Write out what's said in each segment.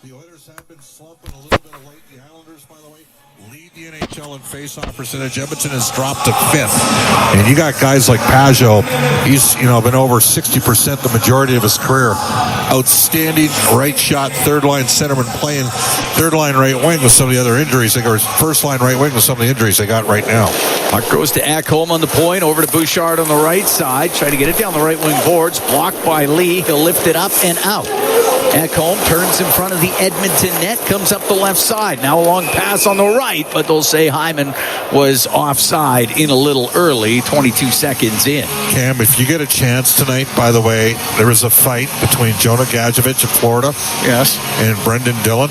The Oilers have been slumping a little bit of late. The Islanders, by the way, lead the NHL in face-off percentage. Edmonton has dropped to 5th. And you got guys like Pajot. He's, been over 60% the majority of his career. Outstanding right shot, third-line centerman playing third-line right wing with some of the other injuries. Or first-line right wing with some of the injuries they got right now. Puck goes to Ekholm on the point, over to Bouchard on the right side. Try to get it down the right wing boards. Blocked by Lee. He'll lift it up and out. Ekholm turns in front of the Edmonton net, comes up the left side. Now a long pass on the right, but they'll say Hyman was offside in a little early, 22 seconds in. Cam, if you get a chance tonight, by the way, there was a fight between Jonah Gadjevich of Florida and Brendan Dillon.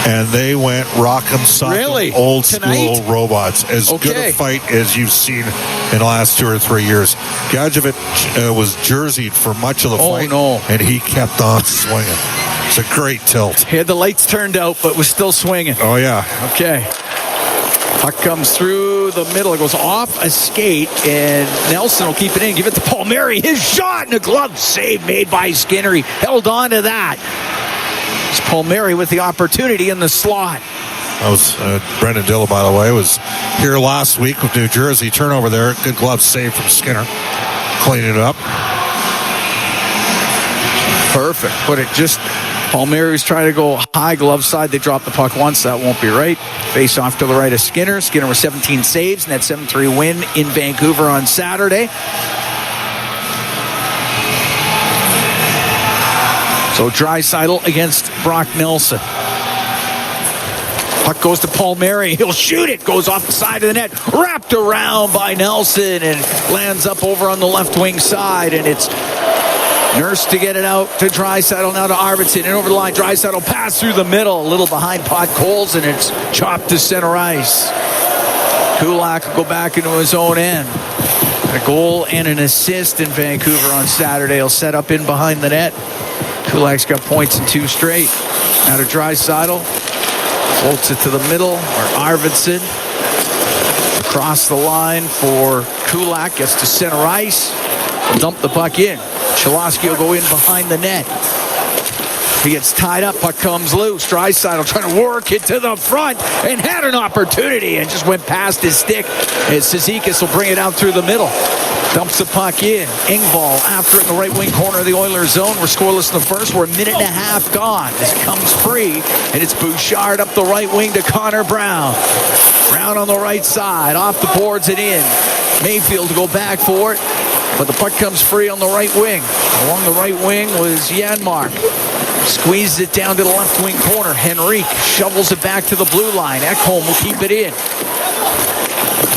And they went rock'em sock'em, old school robots. As good a fight as you've seen in the last 2 or 3 years. Gadjevich was jerseyed for much of the fight, and he kept on swinging. It's a great tilt. He had the lights turned out, but was still swinging. Oh, yeah. Okay. Puck comes through the middle. It goes off a skate, and Nelson will keep it in. Give it to Palmieri. His shot, and a glove save made by Skinner. He held on to that. It's Palmieri with the opportunity in the slot. That was Brendan Dillon, by the way, was here last week with New Jersey. Turnover there. Good glove save from Skinner. Cleaning it up. Perfect. Put it just... Palmieri's trying to go high glove side. They drop the puck once. That won't be right. Face off to the right of Skinner. Skinner with 17 saves and that 7-3 win in Vancouver on Saturday. So Draisaitl against Brock Nelson. Puck goes to Palmieri. He'll shoot it. Goes off the side of the net. Wrapped around by Nelson and lands up over on the left wing side. And it's Nurse to get it out to Draisaitl. Now to Arvidsson. And over the line. Draisaitl pass through the middle. A little behind Pot Coles. And it's chopped to center ice. Kulak will go back into his own end. A goal and an assist in Vancouver on Saturday. He'll set up in behind the net. Kulak's got points in 2 straight. Now to Draisaitl. Floats it to the middle. Or Arvidsson. Across the line for Kulak. Gets to center ice. He'll dump the puck in. Cholowski will go in behind the net. He gets tied up. Puck comes loose. Draisaitl trying to work it to the front and had an opportunity and just went past his stick. And Cizikas will bring it out through the middle. Dumps the puck in. Engvall after it in the right wing corner of the Oilers zone. We're scoreless in the first. We're a minute and a half gone. This comes free, and it's Bouchard up the right wing to Connor Brown. Brown on the right side. Off the boards and in. Mayfield to go back for it, but the puck comes free on the right wing. Along the right wing was Janmark. Squeezes it down to the left wing corner. Henrique shovels it back to the blue line. Ekholm will keep it in.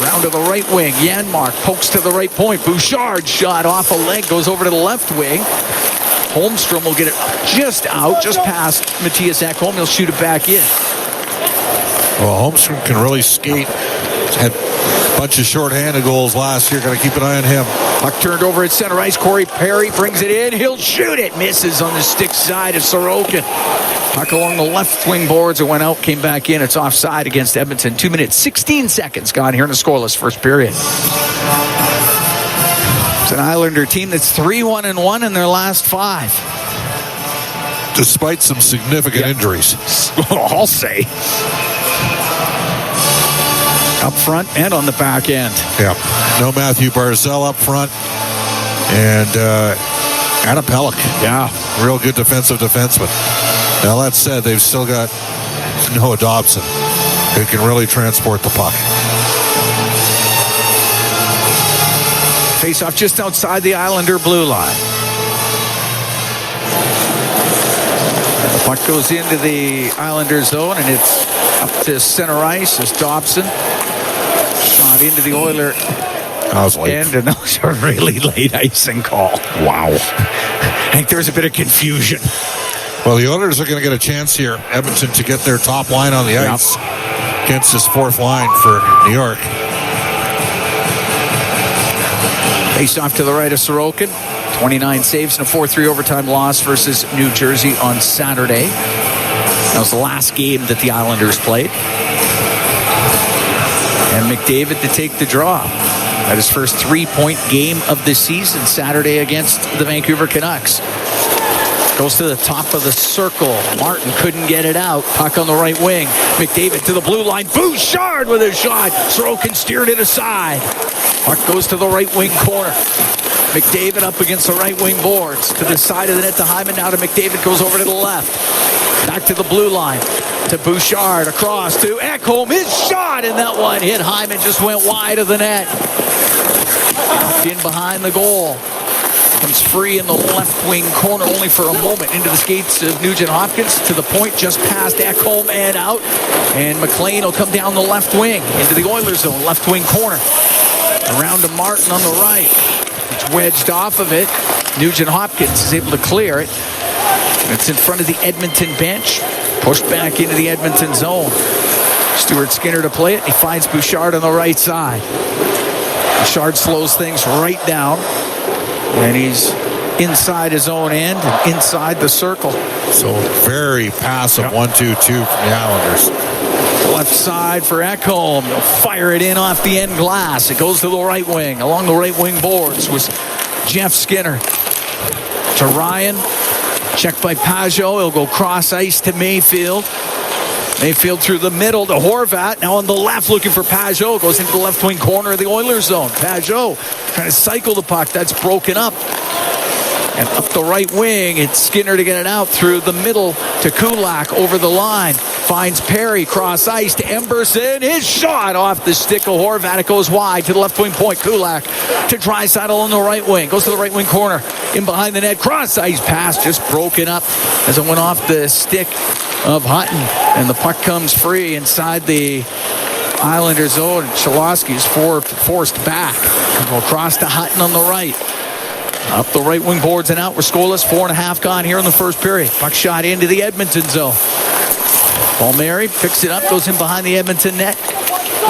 Round to the right wing. Janmark pokes to the right point. Bouchard shot off a leg. Goes over to the left wing. Holmstrom will get it just out. Just past Matthias Ekholm. He'll shoot it back in. Well, Holmstrom can really skate. Had a bunch of short-handed goals last year. Got to keep an eye on him. Puck turned over at center ice. Corey Perry brings it in. He'll shoot it. Misses on the stick side of Sorokin. Puck along the left wing boards. It went out, came back in. It's offside against Edmonton. 2 minutes, 16 seconds gone here in the scoreless first period. It's an Islander team that's 3-1-1 in their last 5. Despite some significant injuries. I'll say. Up front and on the back end. Yeah. No Matthew Barzal up front. And Adam Pelech. Yeah. Real good defensive defenseman. Now, that said, they've still got Noah Dobson, who can really transport the puck. Face off just outside the Islander blue line. And the puck goes into the Islander zone, and it's up to center ice as Dobson. Shot into the Oiler end, and that was a really late icing call. Wow. I think there's a bit of confusion. Well, the Oilers are going to get a chance here, Edmonton, to get their top line on the ice against this 4th line for New York. Face off to the right of Sorokin. 29 saves and a 4-3 overtime loss versus New Jersey on Saturday. That was the last game that the Islanders played. And McDavid to take the draw. At his first 3-point game of the season Saturday against the Vancouver Canucks. Goes to the top of the circle. Martin couldn't get it out. Puck on the right wing. McDavid to the blue line. Bouchard with a shot. Sorokin steered it aside. Puck goes to the right wing corner. McDavid up against the right wing boards. To the side of the net to Hyman. Now to McDavid. Goes over to the left. Back to the blue line. To Bouchard. Across to Ekholm. His shot. And that one hit Hyman. Just went wide of the net. In behind the goal. Comes free in the left wing corner only for a moment. Into the skates of Nugent Hopkins. To the point just past Ekholm and out. And McLean will come down the left wing. Into the Oilers zone. Left wing corner. Around to Martin on the right. It's wedged off of it. Nugent Hopkins is able to clear it. It's in front of the Edmonton bench. Pushed back into the Edmonton zone. Stuart Skinner to play it. He finds Bouchard on the right side. Bouchard slows things right down. And he's inside his own end and inside the circle. So very passive 1-2-2 from the Islanders. Left side for Ekholm. They'll fire it in off the end glass. It goes to the right wing. Along the right wing boards was Jeff Skinner. To Ryan. Checked by Pajot. He'll go cross ice to Mayfield. Mayfield through the middle to Horvat. Now on the left looking for Pajot. Goes into the left wing corner of the Oilers zone. Pajot trying to cycle the puck. That's broken up. And up the right wing, it's Skinner to get it out through the middle to Kulak over the line. Finds Perry, cross ice to Emberson. His shot off the stick of Horvat. It goes wide to the left wing point. Kulak to Draisaitl on the right wing. Goes to the right wing corner. In behind the net. Cross ice pass just broken up as it went off the stick of Hutton. And the puck comes free inside the Islanders zone. Cholowski is forced back. Go across to Hutton on the right. Up the right wing boards and out. We're scoreless. 4.5 gone here in the first period. Puck shot into the Edmonton zone. Palmieri picks it up, goes in behind the Edmonton net.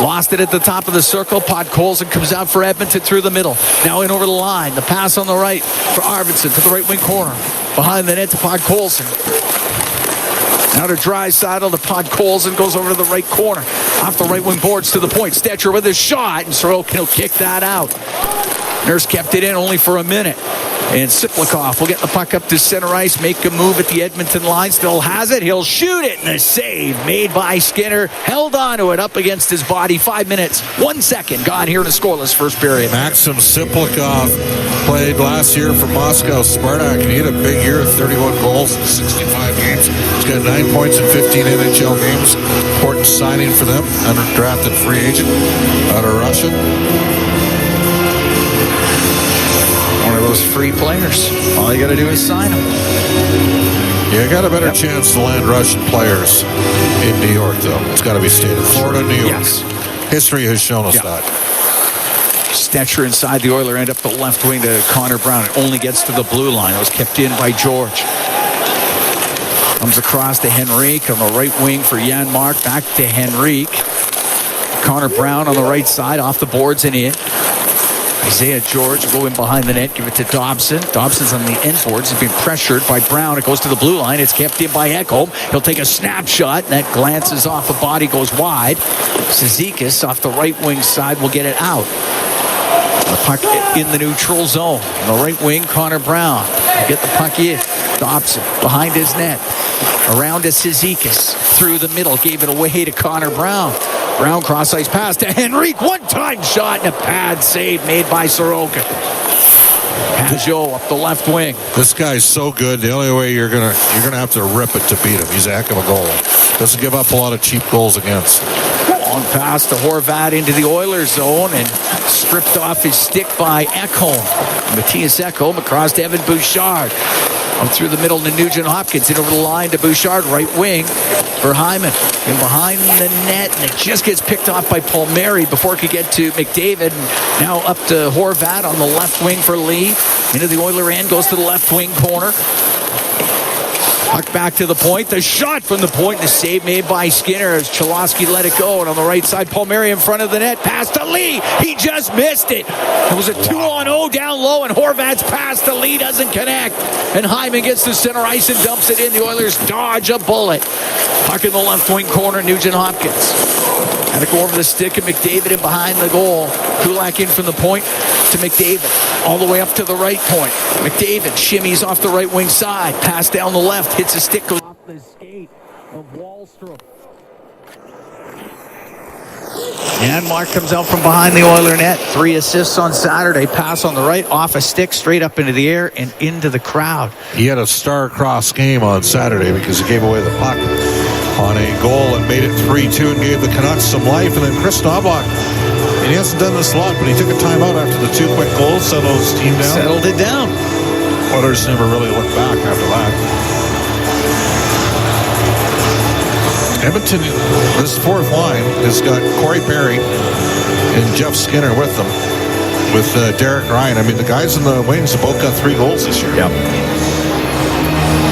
Lost it at the top of the circle. Podkolzin comes out for Edmonton through the middle. Now in over the line. The pass on the right for Arvidsson to the right wing corner. Behind the net to Podkolzin. Now to Draisaitl to Podkolzin. Goes over to the right corner. Off the right wing boards to the point. Stetcher with a shot. And Sorokin will kick that out. Nurse kept it in only for a minute. And Siplikov will get the puck up to center ice, make a move at the Edmonton line. Still has it. He'll shoot it. And a save made by Skinner. Held on to it up against his body. 5 minutes, 1 second gone here in a scoreless first period. Maxim Siplikov played last year for Moscow Spartak, and he had a big year, 31 goals in 65 games. He's got 9 points in 15 NHL games. Important signing for them. Undrafted free agent out of Russia. Those free players. All you got to do is sign them. You got a better chance to land Russian players in New York, though. It's got to be state of Florida, New York. Yes. History has shown us that. Stetcher inside the Oiler end up the left wing to Connor Brown. It only gets to the blue line. It was kept in by George. Comes across to Henrique on the right wing for Janmark. Back to Henrique. Connor Brown on the right side, off the boards and in. Isaiah George will go in behind the net, give it to Dobson. Dobson's on the end boards. He's been pressured by Brown. It goes to the blue line. It's kept in by Ekholm. He'll take a snapshot. That glances off the body, goes wide. Cizikas off the right wing side will get it out. The puck in the neutral zone. On the right wing, Connor Brown. Get the puck in. Dobson behind his net. Around to Cizikas. Through the middle. Gave it away to Connor Brown. Brown cross-ice pass to Henrique. One-time shot and a pad save made by Sorokin. Pajot up the left wing. This guy's so good. The only way you're gonna have to rip it to beat him. He's a heck of a goal. Doesn't give up a lot of cheap goals against. Long pass to Horvat into the Oilers zone and stripped off his stick by Ekholm. Matthias Ekholm across to Evan Bouchard. Up through the middle to Nugent Hopkins. In over the line to Bouchard, right wing for Hyman. And behind the net, and it just gets picked off by Palmieri before it could get to McDavid. And now up to Horvat on the left wing for Lee. Into the Oiler end, goes to the left wing corner. Puck back to the point. The shot from the point. The save made by Skinner as Cholowski let it go. And on the right side, Palmieri in front of the net. Pass to Lee. He just missed it. It was a 2-on-0 down low, and Horvat's pass to Lee doesn't connect. And Hyman gets to center ice and dumps it in. The Oilers dodge a bullet. Puck in the left wing corner, Nugent Hopkins. Had to go over the stick of McDavid and behind the goal. Kulak in from the point to McDavid. All the way up to the right point. McDavid shimmies off the right wing side. Pass down the left. Hits a stick off the skate of Wahlstrom. And Mark comes out from behind the Oiler net. 3 assists on Saturday. Pass on the right, off a stick, straight up into the air and into the crowd. He had a star-crossed game on Saturday because he gave away the puck on a goal and made it 3-2 and gave the Canucks some life. And then Chris Knobloch, and he hasn't done this a lot, but he took a timeout after the 2 quick goals, settled his team down. Settled it down. Oilers never really looked back after that. Edmonton, this fourth line has got Corey Perry and Jeff Skinner with them, with Derek Ryan. I mean, the guys in the wings have both got 3 goals this year. Yep.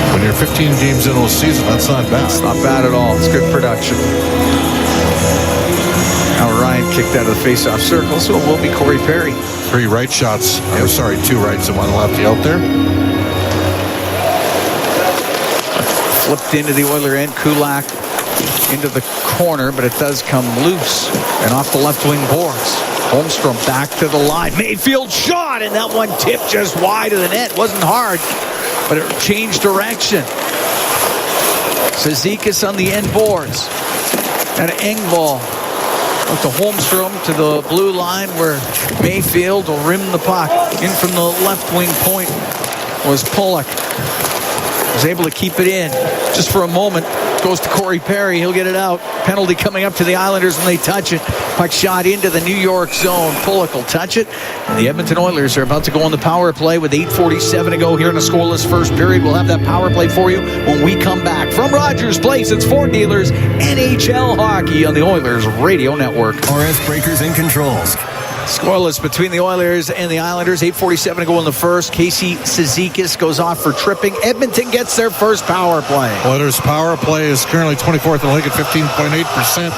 When you're 15 games into the season, that's not bad. It's not bad at all. It's good production. Now Ryan kicked out of the face-off circle, so it will be Corey Perry. 3 right shots. Yep. 2 rights and 1 lefty out there. Flipped into the Oiler end. Kulak into the corner, but it does come loose and off the left wing boards. Holmstrom back to the line. Mayfield shot, and that one tipped just wide of the net. Wasn't hard, but it changed direction. Cizikas on the end boards. And Engvall out to Holmstrom to the blue line where Mayfield will rim the puck. In from the left wing point was Pollock. Was able to keep it in just for a moment. Goes to Corey Perry. He'll get it out. Penalty coming up to the Islanders when they touch it. Puck shot into the New York zone. Pollock will touch it. And the Edmonton Oilers are about to go on the power play with 8:47 to go here in a scoreless first period. We'll have that power play for you when we come back. From Rogers Place, it's Ford Dealers NHL Hockey on the Oilers Radio Network. RF Breakers and Controls. Scoreless between the Oilers and the Islanders. 8:47 to go in the first. Casey Cizikas goes off for tripping. Edmonton gets their first power play. Oilers' power play is currently 24th in the league at 15.8%.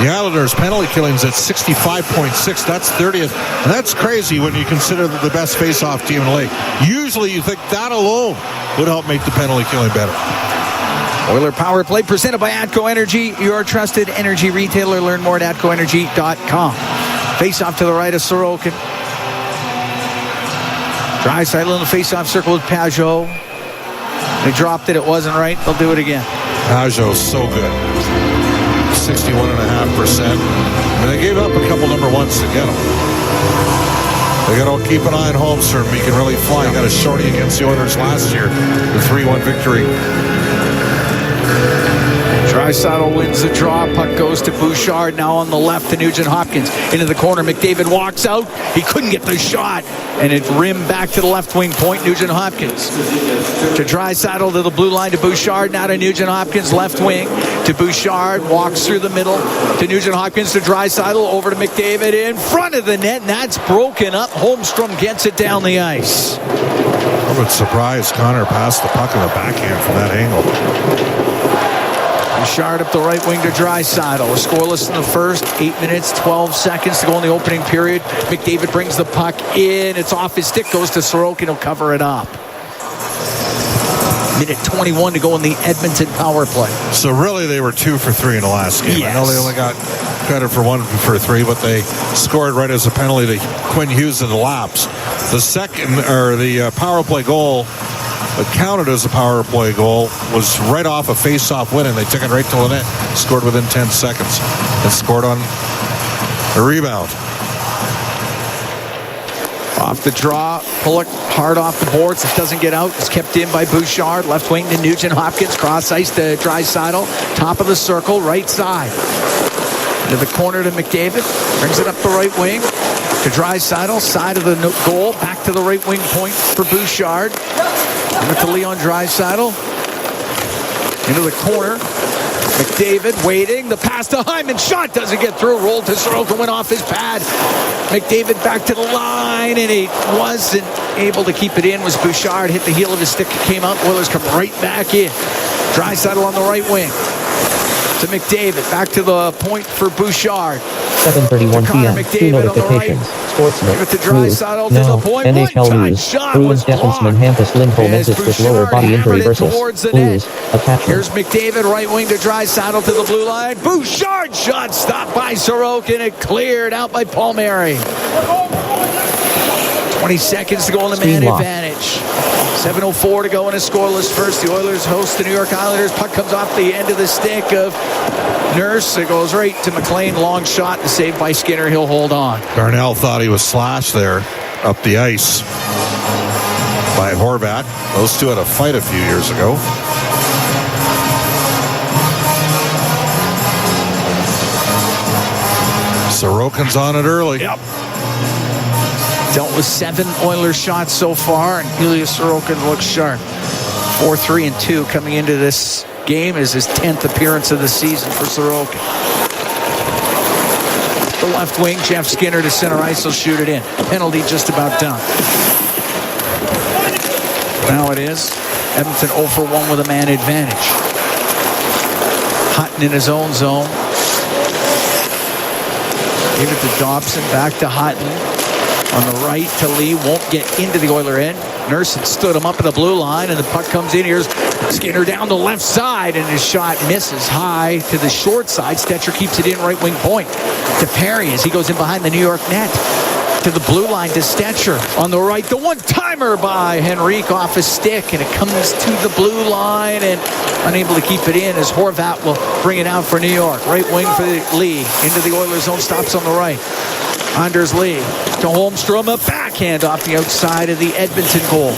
The Islanders' penalty killing's at 65.6. That's 30th. And that's crazy when you consider the best face-off team in the league. Usually you think that alone would help make the penalty killing better. Oiler Power Play presented by ATCO Energy, your trusted energy retailer. Learn more at atcoenergy.com. Face off to the right of Sorokin. Draisaitl in the face-off circle with Pajot. They dropped it. It wasn't right. They'll do it again. Pajot's so good. 61.5%. I mean, they gave up a couple number ones to get him. They got to keep an eye on Holmstrom. He can really fly. He got a shorty against the Oilers last year. The 3-1 victory. Draisaitl wins the draw. Puck goes to Bouchard. Now on the left to Nugent Hopkins. Into the corner. McDavid walks out. He couldn't get the shot. And it rimmed back to the left wing point. Nugent Hopkins. To Draisaitl to the blue line to Bouchard. Now to Nugent Hopkins. Left wing to Bouchard. Walks through the middle to Nugent Hopkins to Draisaitl. Over to McDavid in front of the net. And that's broken up. Holmstrom gets it down the ice. I would surprise Connor passed the puck in the backhand from that angle. Bouchard up the right wing to Draisaitl. We're scoreless in the first. 8 minutes, 12 seconds to go in the opening period. McDavid brings the puck in. It's off his stick. Goes to Sorokin. He'll cover it up. Minute 21 to go in the Edmonton power play. So really they were 2 for 3 in the last game. Yes. I know they only got credit for 1 for 3, but they scored right as a penalty to Quinn Hughes in the laps. The second, or the power play goal that counted as a power play goal was right off a face-off win, and they took it right to the net. Scored within 10 seconds and scored on a rebound. Off the draw, Pollock hard off the boards. It doesn't get out. It's kept in by Bouchard. Left wing to Nugent Hopkins. Cross ice to Draisaitl. Top of the circle, right side. To the corner to McDavid. Brings it up the right wing to Draisaitl. Side of the goal. Back to the right wing point for Bouchard. Over to Leon Draisaitl. Into the corner. McDavid waiting. The pass to Hyman. Shot doesn't get through. Rolled to Sorokin. Went off his pad. McDavid back to the line. And he wasn't able to keep it in. Was Bouchard. Hit the heel of his stick. Came out. Oilers come right back in. Draisaitl on the right wing. To McDavid. Back to the point for Bouchard. 7:31 p.m. Two notifications. Sportsnet. News. Now, NHL news. Bruins defenseman Hampus Lindholm exits with lower body injury versus Blues. Attachment. Here's McDavid, right wing to Draisaitl to the blue line. Bouchard shot stopped by Sorokin. It cleared out by Palmieri. 20 seconds to go on the man advantage. 7:04 to go in a scoreless first. The Oilers host the New York Islanders. Puck comes off the end of the stick of Nurse. It goes right to McLean. Long shot and saved by Skinner. He'll hold on. Darnell thought he was slashed there up the ice by Horvat. Those two had a fight a few years ago. Sorokin's on it early. Yep. Dealt with 7 Oilers shots so far, and Ilya Sorokin looks sharp. 4-3-2 coming into this game is his 10th appearance of the season for Sorokin. The left wing, Jeff Skinner to center ice, will shoot it in. Penalty just about done. Now it is Edmonton 0 for 1 with a man advantage. Hutton in his own zone. Give it to Dobson, back to Hutton. On the right to Lee, won't get into the Oiler end. Nurse had stood him up at the blue line, and the puck comes in. Here's Skinner down the left side, and his shot misses high to the short side. Stetcher keeps it in right wing point to Perry as he goes in behind the New York net. To the blue line to Stetcher. On the right, the one-timer by Henrique off his stick, and it comes to the blue line, and unable to keep it in as Horvat will bring it out for New York. Right wing for Lee. Into the Oilers zone, stops on the right. Anders Lee to Holmstrom, a backhand off the outside of the Edmonton goal.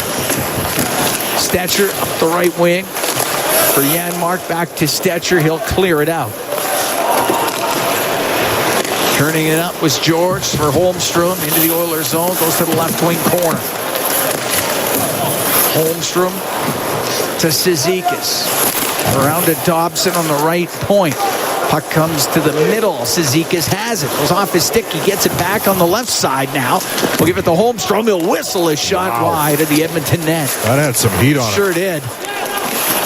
Stetcher up the right wing for Janmark, back to Stetcher. He'll clear it out. Turning it up was George for Holmstrom into the Oilers zone, goes to the left wing corner. Holmstrom to Cizikas. Around to Dobson on the right point. Puck comes to the middle. Cizikas has it. Goes off his stick. He gets it back on the left side now. We'll give it to Holmstrom. He'll whistle a shot wide of the Edmonton net. That had some heat on it. Sure did.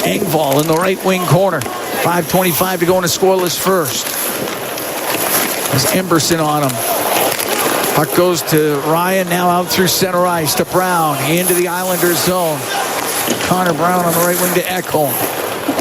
Engvall in the right wing corner. 5:25 to go in a scoreless first. There's Emberson on him. Puck goes to Ryan, now out through center ice to Brown. Into the Islanders zone. Connor Brown on the right wing to Ekholm.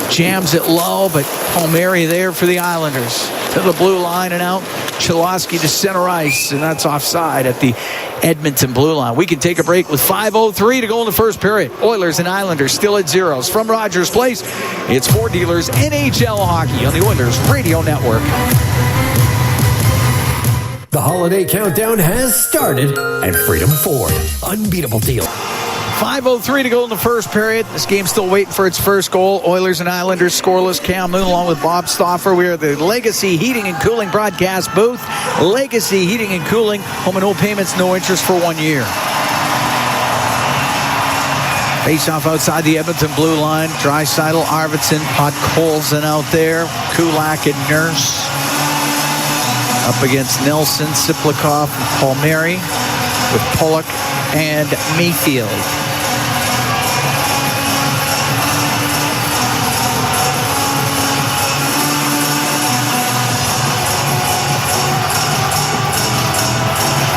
Jams it low, but Palmieri there for the Islanders. To the blue line and out. Cholowski to center ice, and that's offside at the Edmonton blue line. We can take a break with 5:03 to go in the first period. Oilers and Islanders still at zeros. From Rogers Place, it's Ford Dealers NHL Hockey on the Oilers Radio Network. The holiday countdown has started at Freedom Ford. Unbeatable deal. 5:03 to go in the first period. This game's still waiting for its first goal. Oilers and Islanders scoreless. Cam Moon along with Bob Stauffer. We are the Legacy Heating and Cooling broadcast booth. Legacy Heating and Cooling. Home and no payments, no interest for 1 year. Face off outside the Edmonton blue line. Draisaitl, Arvidsson, Podkolzin out there. Kulak and Nurse. Up against Nelson, Siplikov, and Palmieri with Pollock and Mayfield.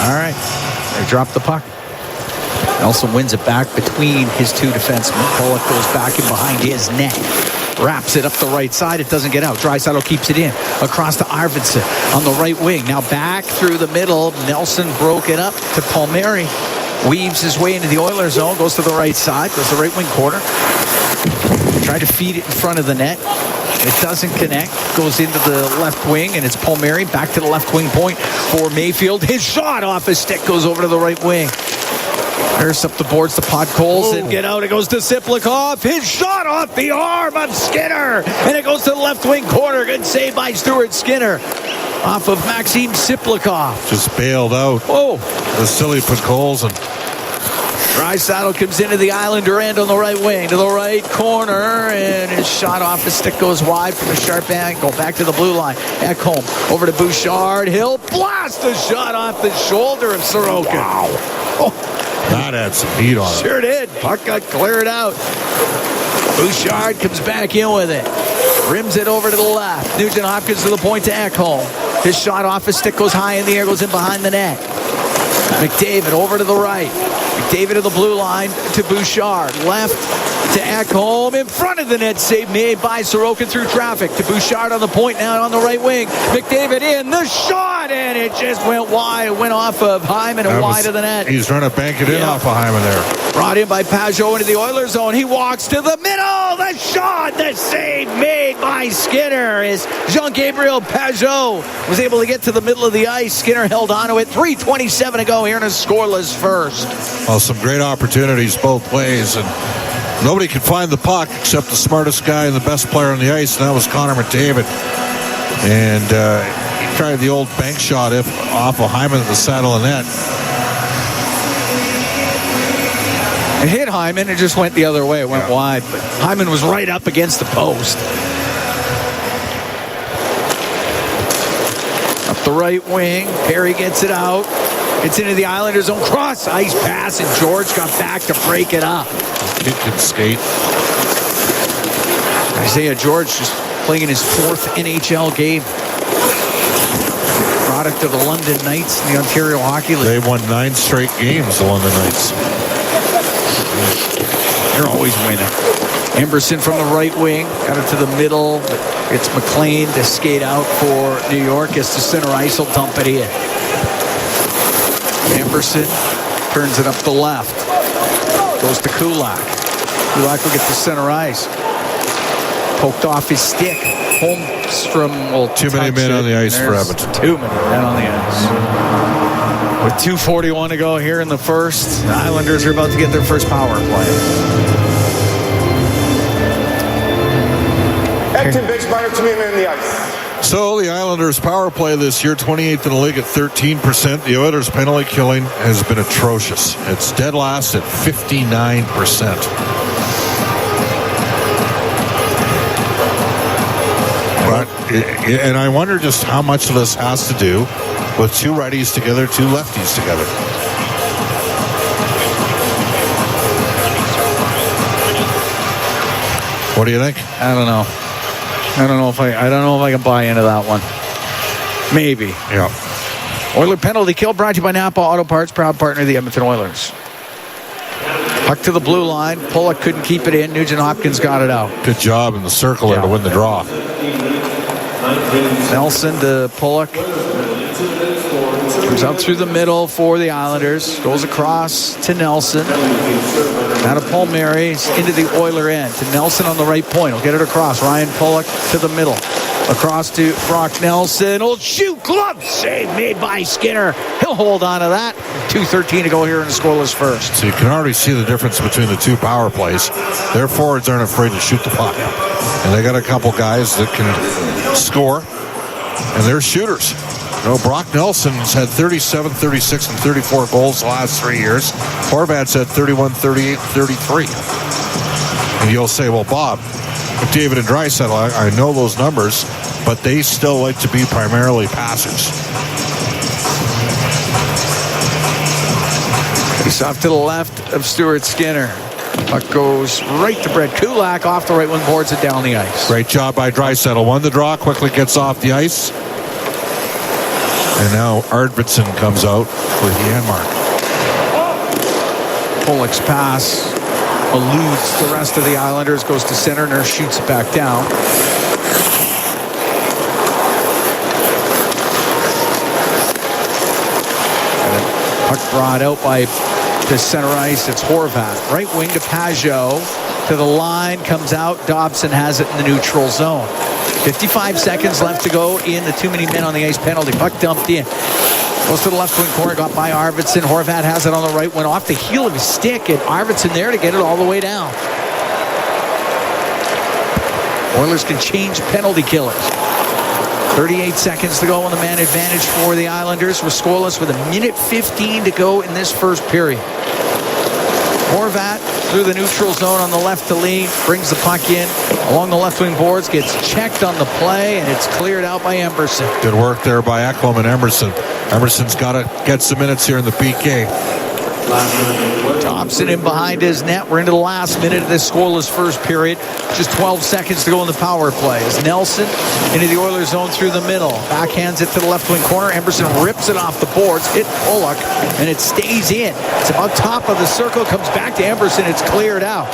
All right, they drop the puck. Nelson wins it back between his two defensemen. Pollock goes back in behind his net. Wraps it up the right side. It doesn't get out. Draisaitl keeps it in. Across to Arvidsson on the right wing. Now back through the middle. Nelson broke it up to Palmieri. Weaves his way into the Oilers zone. Goes to the right side. Goes to the right wing corner. Tried to feed it in front of the net. It doesn't connect. Goes into the left wing, and it's Palmieri back to the left wing point for Mayfield. His shot off his stick goes over to the right wing. Nurse up the boards to Podkolzin. Get out. It goes to Siplikov. His shot off the arm of Skinner. And it goes to the left wing corner. Good save by Stuart Skinner. Off of Maxim Siplikov. Just bailed out. Oh. The silly Podkolzin. Draisaitl comes into the Islander end on the right wing. To the right corner. And his shot off the stick goes wide from a sharp angle. Back to the blue line. Ekholm over to Bouchard. He'll blast a shot off the shoulder of Sorokin. Wow. Oh. That had some heat on it. Sure did. Puck got cleared out. Bouchard comes back in with it. Rims it over to the left. Nugent Hopkins to the point to Ekholm. His shot off his stick goes high in the air, goes in behind the net. McDavid over to the right. McDavid to the blue line to Bouchard. Left to Ekholm. In front of the net, save made by Sorokin through traffic. To Bouchard on the point now on the right wing. McDavid in the shot, and it just went wide. It went off of Hyman and wide of the net. He's trying to bank it in off of Hyman there. Brought in by Pajot into the Oilers zone. He walks to the middle. The shot, the save made by Skinner is Jean-Gabriel Pajot was able to get to the middle of the ice. Skinner held on to it. 3:27 to go here in a scoreless first. Well, some great opportunities both ways, and nobody could find the puck except the smartest guy and the best player on the ice, and that was Connor McDavid. And he tried the old bank shot off of Hyman at the side of the net. It hit Hyman. It just went the other way. It went wide. But Hyman was right up against the post. Up the right wing. Perry gets it out. It's into the Islanders' own cross ice pass, and George got back to break it up. He can skate. Isaiah George just playing in his 4th NHL game. Product of the London Knights in the Ontario Hockey League. They won 9 straight games, the London Knights. They're always winning. Emberson from the right wing, got it to the middle. It's McLean to skate out for New York. Gets to center ice, will dump it in. Emberson turns it up the left. Goes to Kulak. Kulak will get to center ice. Poked off his stick. Holmstrom will too many men on the ice for Edmonton. Too many men on the ice. With 2:41 to go here in the first, the Islanders are about to get their first power play. Edmonton Bixmeyer, too many men on the ice. So the Islanders' power play this year, 28th in the league at 13%. The Oilers' penalty killing has been atrocious. It's dead last at 59%. But, and I wonder just how much of this has to do with 2 righties together, 2 lefties together. What do you think? I don't know. I don't know if I can buy into that one. Maybe. Yeah. Oiler penalty kill brought to you by Napa Auto Parts, proud partner of the Edmonton Oilers. Puck to the blue line. Pulock couldn't keep it in. Nugent Hopkins got it out. Good job in the circle there to win the draw. Nelson to Pulock. Comes out through the middle for the Islanders. Goes across to Nelson. Now to Palmieri into the Oiler end. To Nelson on the right point. He'll get it across. Ryan Pulock to the middle. Across to Brock Nelson. Old shoot. Glove save made by Skinner. He'll hold on to that. 2:13 to go here in the scoreless first. So you can already see the difference between the 2 power plays. Their forwards aren't afraid to shoot the puck. And they got a couple guys that can score. And they're shooters. You know, Brock Nelson's had 37, 36, and 34 goals the last 3 years. Horvat's had 31, 38, 33. And you'll say, well, Bob, McDavid and Draisaitl, I know those numbers, but they still like to be primarily passers. He's off to the left of Stuart Skinner. Puck goes right to Brett Kulak off the right wing, boards it down the ice. Great job by Draisaitl. Won the draw, quickly gets off the ice. And now Arvidsson comes out for Janmark. Pulock's pass eludes the rest of the Islanders, goes to center, Nurse shoots it back down. Puck brought out by the center ice. It's Horvat. Right wing to Pajot. To the line, comes out. Dobson has it in the neutral zone. 55 seconds left to go in the too many men on the ice penalty. Puck dumped in. Goes to the left wing corner, got by Arvidsson. Horvat has it on the right, went off the heel of his stick, and Arvidsson there to get it all the way down. Oilers can change penalty killers. 38 seconds to go on the man advantage for the Islanders. We're scoreless with 1:15 to go in this first period. Horvat through the neutral zone on the left to Lee, brings the puck in along the left wing boards, gets checked on the play, and it's cleared out by Emberson. Good work there by Ekholm and Emberson. Emerson's got to get some minutes here in the PK. Thompson in behind his net. We're into the last minute of this scoreless first period. Just 12 seconds to go in the power play. As Nelson into the Oilers zone through the middle. Backhands it to the left wing corner. Emberson rips it off the boards. Hit Pollock, and it stays in. It's about top of the circle. Comes back to Emberson. It's cleared out.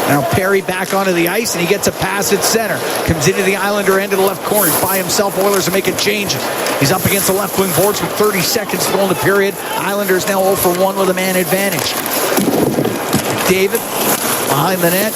Now Perry back onto the ice, and he gets a pass at center. Comes into the Islander end of the left corner. He's by himself. Oilers are making changes. He's up against the left wing boards with 30 seconds to go in the period. Islanders now 0 for 1 with a man advantage. David behind the net.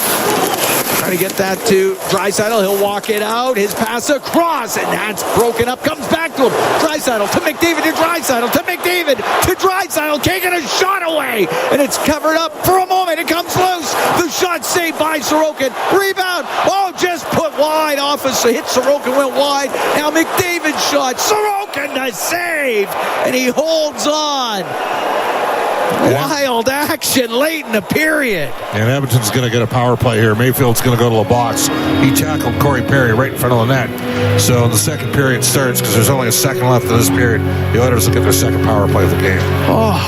Trying to get that to Draisaitl. He'll walk it out. His pass across, and that's broken up. Comes back to him. Draisaitl to McDavid to Draisaitl to McDavid to Draisaitl. Can't get a shot away, and it's covered up for a moment. It comes loose. The shot saved by Sorokin. Rebound. Oh, just put wide off of hit. Sorokin went wide. Now McDavid shot. Sorokin to save, and he holds on. Wild action late in the period. And Edmonton's going to get a power play here. Mayfield's going to go to the box. He tackled Corey Perry right in front of the net. So the second period starts because there's only a second left in this period. The Oilers will get their second power play of the game. Oh,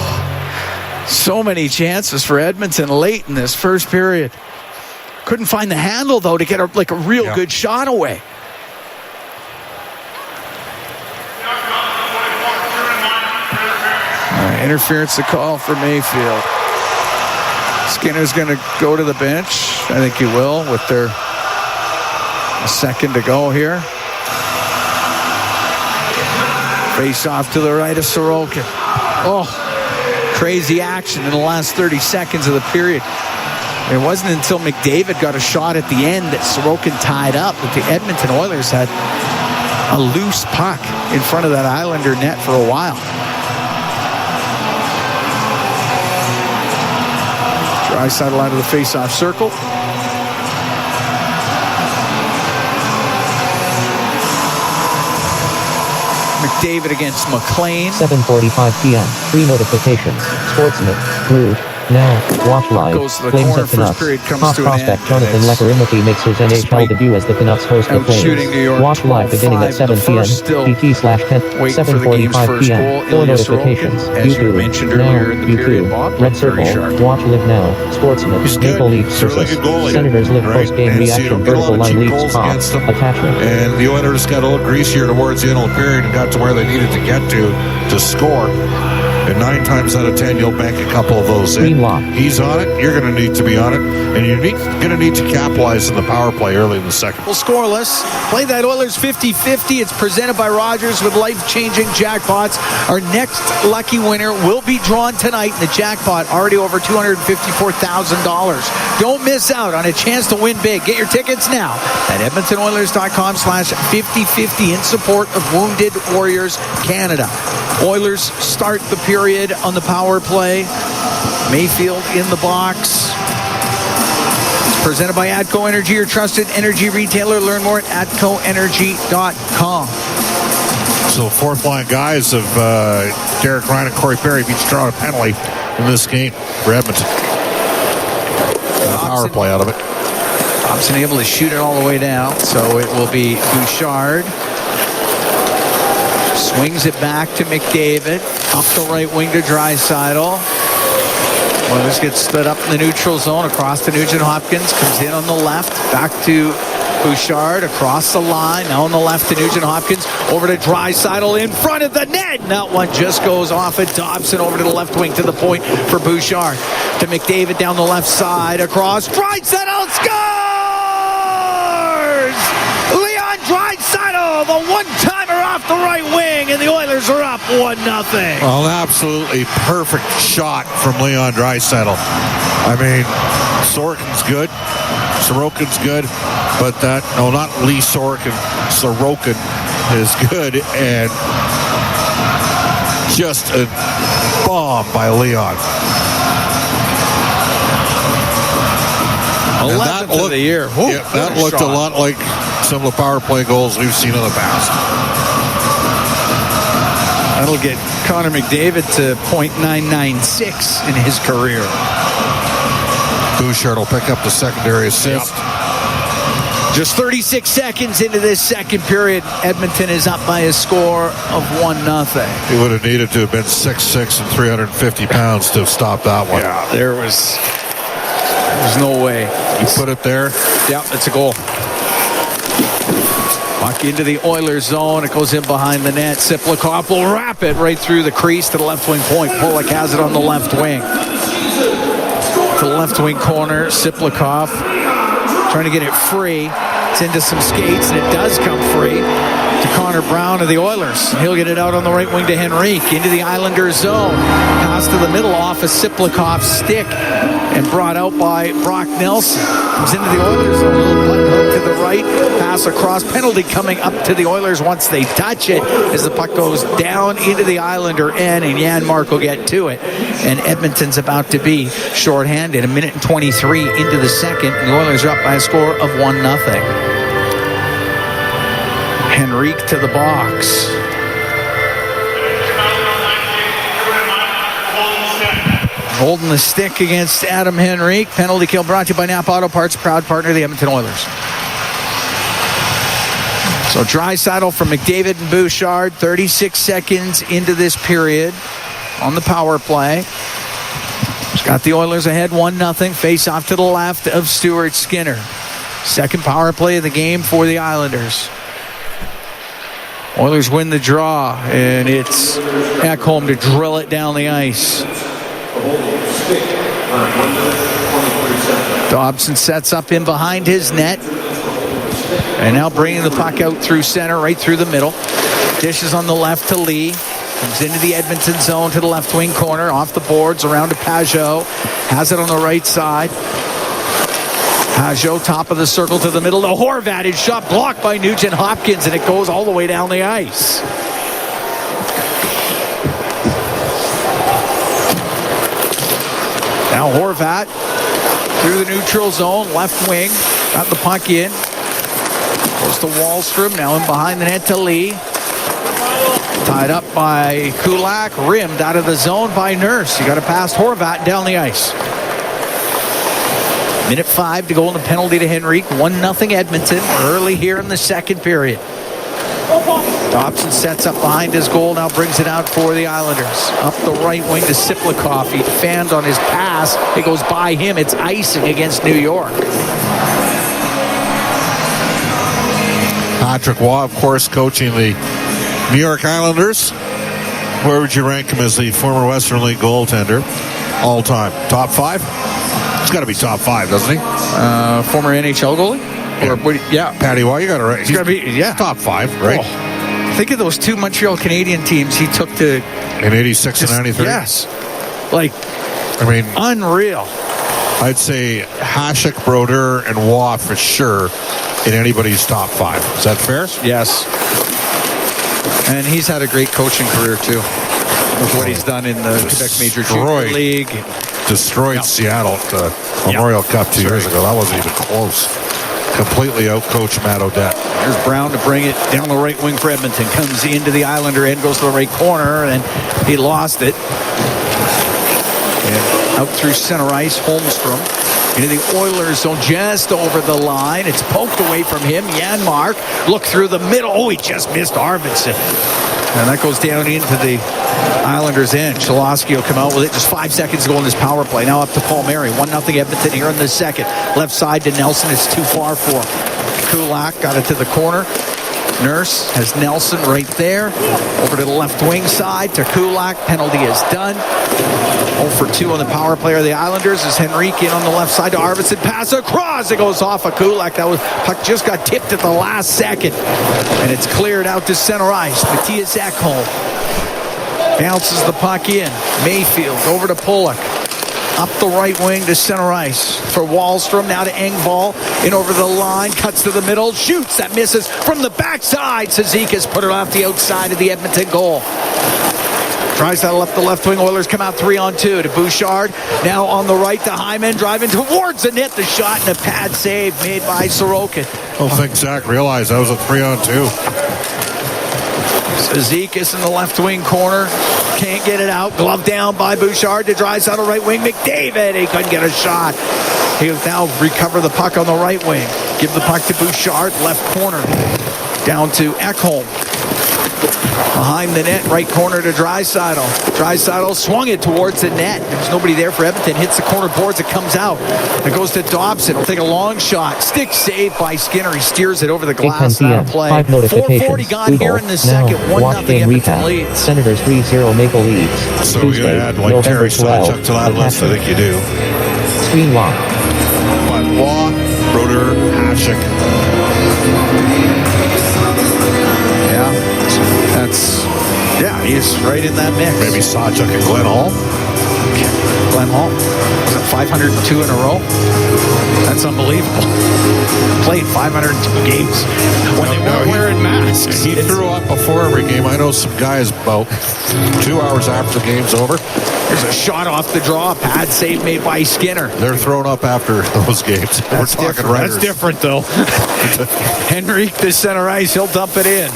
so many chances for Edmonton late in this first period. Couldn't find the handle, though, to get a real good shot away. Interference to call for Mayfield. Skinner's going to go to the bench. I think he will with a second to go here. Face off to the right of Sorokin. Oh, crazy action in the last 30 seconds of the period. It wasn't until McDavid got a shot at the end that Sorokin tied up that the Edmonton Oilers had a loose puck in front of that Islander net for a while. Draisaitl out of the face-off circle. McDavid against McLean. 7:45 p.m. 3 notifications. Sportsnet. Blue. Now, watch live. Goes to the Flames corner. at Canucks. First period comes Top to an prospect end. Jonathan Lecker makes his NHL debut as the Canucks host the Shooting New York. Flames. Watch live beginning at 7 p.m. PT/10. Waiting for the game's 7:45 first goal. p.m. Full Ilya notifications. Sorokin, as you YouTube. mentioned Now, earlier in the period, YouTube. Bob, Red very Circle. sharp. Watch live now. Sportsnet. He's good. Maple Leafs He's a really versus good goalie. Senators live Right. post-game And so you reaction. don't get a lot Vertical of line cheap Leafs goals top. against them. Attachment. And the Oilers got a little greasier towards the end of the period and got to where they needed to get to score. And 9 times out of 10, you'll bank a couple of those in. He's on it. You're going to need to be on it. And you're going to need to capitalize in the power play early in the second. Well, scoreless. Play that Oilers 50-50. It's presented by Rogers with life-changing jackpots. Our next lucky winner will be drawn tonight in the jackpot, already over $254,000. Don't miss out on a chance to win big. Get your tickets now at EdmontonOilers.com/5050 in support of Wounded Warriors Canada. Oilers start the period on the power play. Mayfield in the box. It's presented by ATCO Energy, your trusted energy retailer. Learn more at atcoenergy.com. So fourth line guys of Derek Ryan and Corey Perry each draw a penalty in this game for Edmonton. Power play out of it. Thompson able to shoot it all the way down, so it will be Bouchard. Swings it back to McDavid. Up the right wing to Draisaitl. Oilers get stood up in the neutral zone across to Nugent-Hopkins. Comes in on the left. Back to Bouchard across the line. Now on the left to Nugent-Hopkins. Over to Draisaitl in front of the net. And that one just goes off at Dobson. Over to the left wing to the point for Bouchard. To McDavid down the left side. Across. Draisaitl scores! Leon Draisaitl, the one-timer off the right wing, and the Oilers are up 1-0. Well, an absolutely perfect shot from Leon Draisaitl. I mean, Sorokin's good. Sorokin's good. But not Lee Sorokin. Sorokin is good. And just a bomb by Leon. 11th of the year. Yeah, that looked a lot like some of the power play goals we've seen in the past. That'll get Connor McDavid to .996 in his career. Bouchard will pick up the secondary assist. Just 36 seconds into this second period, Edmonton is up by a score of 1-0. He would have needed to have been 6'6" and 350 pounds to have stopped that one. Yeah, there's no way. You put it there? Yeah, it's a goal. Puck into the Oilers zone. It goes in behind the net. Siplikov will wrap it right through the crease to the left wing point. Pollock has it on the left wing. To the left wing corner, Siplikov trying to get it free. It's into some skates, and it does come free to Connor Brown of the Oilers. He'll get it out on the right wing to Henrique. Into the Islanders zone. Pass to the middle off a Siplikov's stick and brought out by Brock Nelson. Comes into the Oilers zone. A little button hook to the right. Pass across. Penalty coming up to the Oilers once they touch it as the puck goes down into the Islander end, and Janmark will get to it. And Edmonton's about to be shorthanded. 1:23 into the second, and the Oilers are up by a score of 1-0. Henrique to the box. Holding the stick against Adam Henrique. Penalty kill brought to you by Napa Auto Parts, proud partner of the Edmonton Oilers. So Draisaitl from McDavid and Bouchard, 36 seconds into this period on the power play. He's got the Oilers ahead 1-0. Face off to the left of Stuart Skinner. Second power play of the game for the Islanders. Oilers win the draw, and it's Ekholm to drill it down the ice. Dobson sets up in behind his net. And now bringing the puck out through center, right through the middle. Dishes on the left to Lee. Comes into the Edmonton zone to the left wing corner. Off the boards, around to Pajot. Has it on the right side. Pajot, top of the circle to the middle to Horvat. His shot blocked by Nugent Hopkins, and it goes all the way down the ice. Now Horvat through the neutral zone, left wing. Got the puck in. Goes to Wahlstrom, now in behind the net to Lee. Tied up by Kulak, rimmed out of the zone by Nurse. You got to pass Horvat down the ice. 1:05 to go in the penalty to Henrique. 1-0 Edmonton early here in the second period. Dobson sets up behind his goal, now brings it out for the Islanders. Up the right wing to Siplikov. He fanned on his pass. It goes by him. It's icing against New York. Patrick Waugh, of course, coaching the New York Islanders. Where would you rank him as the former Western League goaltender all time? Top 5? He's got to be top 5, doesn't he? Former NHL goalie? Yeah. Patty Waugh, you got to rank. He's got to be top 5, right? Oh. Think of those two Montreal Canadian teams he took to... In 86 and 93? Yes. Like, I mean... Unreal. I'd say Hasek, Brodeur, and Waugh for sure in anybody's top 5. Is that fair? Yes. And he's had a great coaching career, too, with what he's done in the Quebec Major Junior League. Destroyed Seattle at the Memorial Cup 2 years ago. That wasn't even close. Completely outcoached Matt O'Dette. There's Brown to bring it down the right wing for Edmonton. Comes into the Islander end, goes to the right corner, and he lost it. And out through center ice, Holmstrom. Into the Oilers zone, just over the line. It's poked away from him. Janmark, look through the middle. Oh, he just missed Arvidsson. And that goes down into the Islanders' end. Cholowski will come out with it. Just 5 seconds to go in this power play. Now up to Paul Mary. 1-0 Edmonton here in the second. Left side to Nelson. It's too far for Kulak. Got it to the corner. Nurse has Nelson right there. Over to the left wing side to Kulak. Penalty is done. 0-for-2 on the power play of the Islanders as Henrique in on the left side to Arvidsson. Pass across. It goes off of Kulak. That was puck just got tipped at the last second. And it's cleared out to center ice. Matthias Ekholm bounces the puck in. Mayfield over to Pollock. Up the right wing to center ice for Wahlstrom. Now to Engvall. In over the line. Cuts to the middle. Shoots. That misses from the backside. Cizikas put it off the outside of the Edmonton goal. Draisaitl up the left wing. Oilers come out 3-on-2 to Bouchard. Now on the right to Hyman. Driving towards the net. The shot and a pad save made by Sorokin. I don't think Zach realized that was a 3-on-2. Cizikas in the left wing corner. Can't get it out. Glove down by Bouchard to Draisaitl right wing. McDavid. He couldn't get a shot. He'll now recover the puck on the right wing. Give the puck to Bouchard, left corner. Down to Ekholm. Behind the net, right corner to Draisaitl. Draisaitl swung it towards the net. There's nobody there for Edmonton. Hits the corner boards. It comes out. It goes to Dobson. He'll take a long shot. Stick saved by Skinner. He steers it over the glass. Out of play. 5 notifications. 4:40 gone Google. here in the second. Now, 1-0 watch game Edmonton recap. leads. Senators 3-0 Maple Leafs. So we're going to add like November Terry 12. Sawchuk to that list. I think you do. Screen lock. But Law, Broder, Hasek. Yeah, he's right in that mix. Maybe Sawchuk and Glenn Hall. Glenn Hall. Was it 502 in a row? That's unbelievable. Played 502 games when they weren't wearing masks. He threw up before every game. I know some guys about 2 hours after the game's over. There's a shot off the draw. Pad save made by Skinner. They're thrown up after those games. That's different. That's different, though. Henrique, the center ice. He'll dump it in.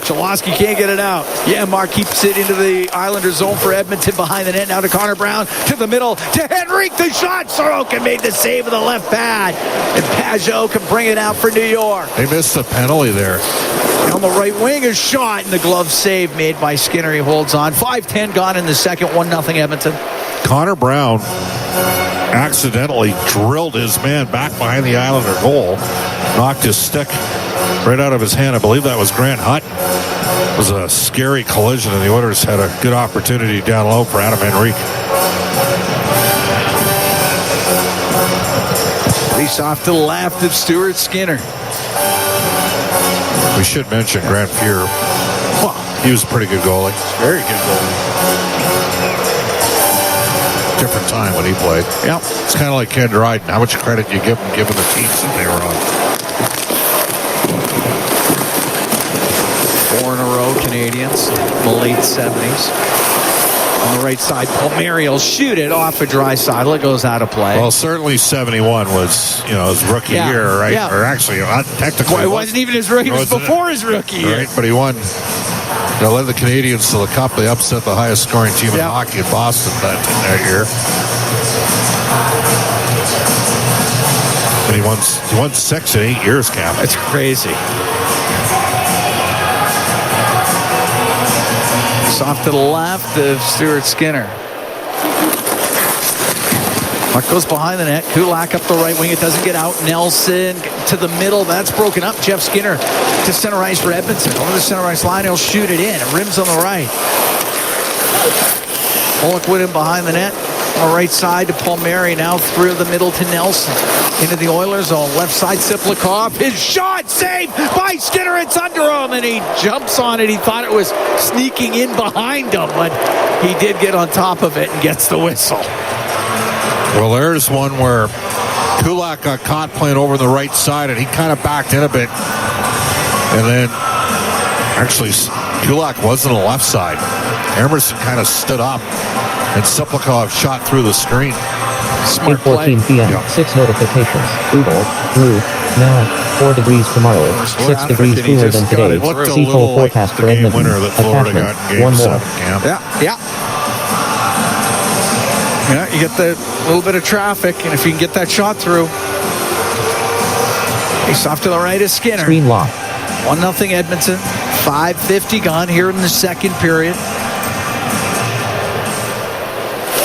Cholowski can't get it out. Yeah, Mark keeps it into the Islander zone for Edmonton behind the net. Now to Connor Brown. To the middle. To Henrique. The shot. Sorokin made the save with the left pad. And Pajot can bring it out for New York. They missed the penalty there. On the right wing, a shot. And the glove save made by Skinner. He holds on. 5:10 gone in the second. 1-0 Edmonton. Connor Brown accidentally drilled his man back behind the Islander goal. Knocked his stick right out of his hand. I believe that was Grant Hutton. It was a scary collision, and the Oilers had a good opportunity down low for Adam Henrique. Face off to the left of Stuart Skinner. We should mention Grant Fuhr. Well, he was a pretty good goalie. Very good goalie. Different time when he played. Yep. It's kind of like Ken Dryden. How much credit do you give him given the teams that they were on? 4 in a row, Canadians, in the late 70s. On the right side, Palmieri will shoot it off a Draisaitl. It goes out of play. Well, certainly 71 was, his rookie year, right? Yeah. Or actually, not technically. Well, it wasn't even his rookie. It was before his rookie year. Right, but he won. They led the Canadians to the Cup. They upset the highest scoring team in hockey in Boston that year. And he won 6 in 8 years, Cam. That's crazy. It's off to the left of Stuart Skinner. Puck goes behind the net. Kulak up the right wing. It doesn't get out. Nelson to the middle. That's broken up. Jeff Skinner to center ice for Edmonton. Over the center ice line. He'll shoot it in. It rims on the right. Pollock with him behind the net. On the right side to Palmieri. Now through the middle to Nelson. Into the Oilers zone. Left side, Siplikov. His shot saved by Skinner. It's under him, and he jumps on it. He thought it was sneaking in behind him, but he did get on top of it and gets the whistle. Well, there's one where Kulak got caught playing over the right side, and he kind of backed in a bit. And then, actually, Kulak was on the left side. Emerson kind of stood up, and Siplikov shot through the screen. Smart play. 8:14 p.m. 6 notifications. Google. Blue. Now. 4 degrees tomorrow. 6 degrees cooler than today. See full forecast for Edmonton. Attachment. One more. Yeah, you get the little bit of traffic, and if you can get that shot through. He's off to the right of Skinner. Screen lock. 1-0 Edmonton. 5:50 gone here in the second period.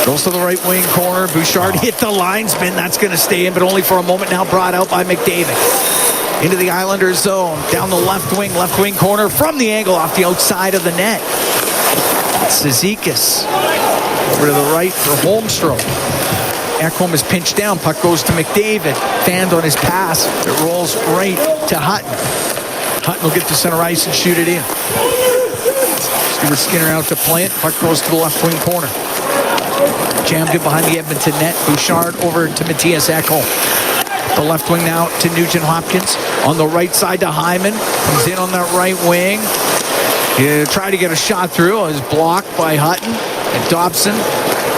Goes to the right wing corner. Bouchard hit the linesman. That's going to stay in, but only for a moment. Now brought out by McDavid. Into the Islanders zone. Down the left wing corner from the angle off the outside of the net. Cizikas. Over to the right for Holmstrom. Ekholm is pinched down. Puck goes to McDavid. Fanned on his pass. It rolls right to Hutton. Hutton will get to center ice and shoot it in. Stuart Skinner out to play it. Puck goes to the left wing corner. Jammed it behind the Edmonton net. Bouchard over to Matthias Ekholm. The left wing now to Nugent Hopkins. On the right side to Hyman. Comes in on that right wing. He tried to get a shot through. It was blocked by Hutton. And Dobson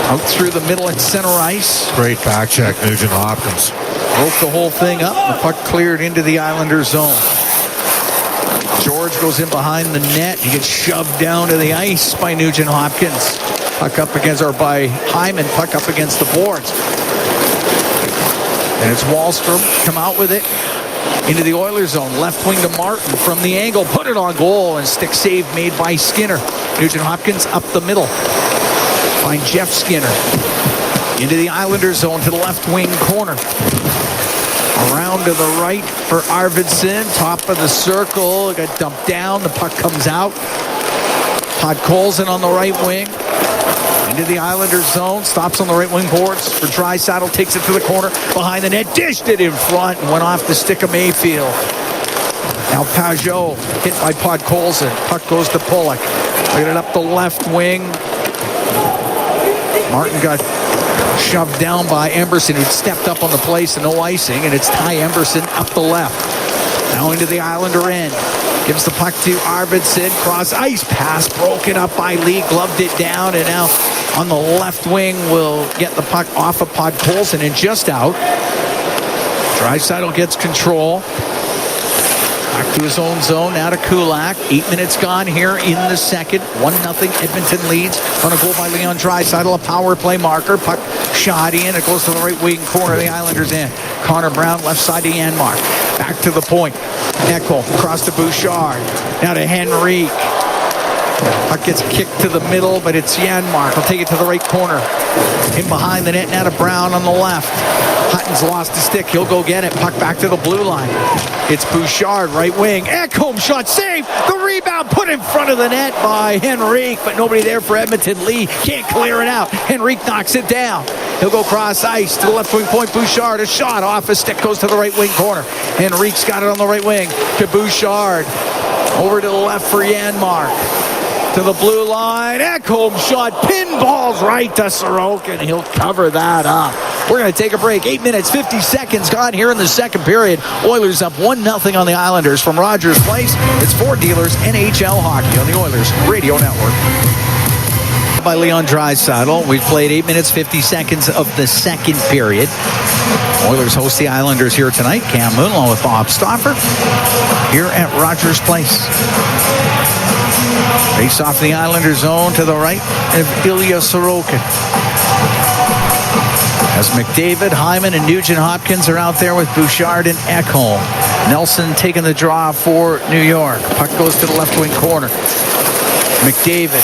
out through the middle at center ice. Great back check, Nugent Hopkins. Broke the whole thing up. The puck cleared into the Islanders zone. George goes in behind the net. He gets shoved down to the ice by Nugent Hopkins. Puck up against, or by Hyman, puck up against the boards. And it's Wahlstrom come out with it into the Oilers zone. Left wing to Martin from the angle. Put it on goal, and stick save made by Skinner. Nugent Hopkins up the middle. Find Jeff Skinner. Into the Islanders zone to the left wing corner. Around to the right for Arvidsson. Top of the circle. It got dumped down. The puck comes out. Podkolzin on the right wing. Into the Islanders zone. Stops on the right wing boards for Draisaitl. Takes it to the corner. Behind the net. Dished it in front and went off the stick of Mayfield. Now Pajot hit by Podkolzin. Puck goes to Pulock. Get it up the left wing. Martin got shoved down by Emberson, who'd stepped up on the place and no icing, and it's Ty Emberson up the left. Now into the Islander end. Gives the puck to Arvidsson. Cross ice pass broken up by Lee. Gloved it down, and now on the left wing will get the puck off of Podkolzin and just out. Draisaitl gets control. Back to his own zone, now to Kulak. 8 minutes gone here in the second. 1-0 Edmonton leads on a goal by Leon Draisaitl. A power play marker. Puck shot in. It goes to the right wing corner of the Islanders end. Connor Brown left side to Janmark. Back to the point. Echo across to Bouchard. Now to Henrique. Puck gets kicked to the middle, but it's Janmark. He'll take it to the right corner. In behind the net, now to Brown on the left. Hutton's lost the stick. He'll go get it. Puck back to the blue line. It's Bouchard, right wing. Ekholm shot, save. The rebound put in front of the net by Henrique, but nobody there for Edmonton. Lee can't clear it out. Henrique knocks it down. He'll go cross ice to the left wing point. Bouchard, a shot off his stick, goes to the right wing corner. Henrique's got it on the right wing to Bouchard. Over to the left for Janmark. To the blue line. Ekholm shot. Pinballs right to Sorokin. He'll cover that up. We're going to take a break. 8 minutes, 50 seconds gone here in the second period. Oilers up 1-0 on the Islanders from Rogers Place. It's Ford Dealers NHL Hockey on the Oilers Radio Network. By Leon Draisaitl. We've played 8 minutes, 50 seconds of the second period. Oilers host the Islanders here tonight. Cam Moon along with Bob Stauffer here at Rogers Place. Face off the Islanders zone to the right of Ilya Sorokin. As McDavid, Hyman, and Nugent Hopkins are out there with Bouchard and Ekholm. Nelson taking the draw for New York. Puck goes to the left wing corner. McDavid,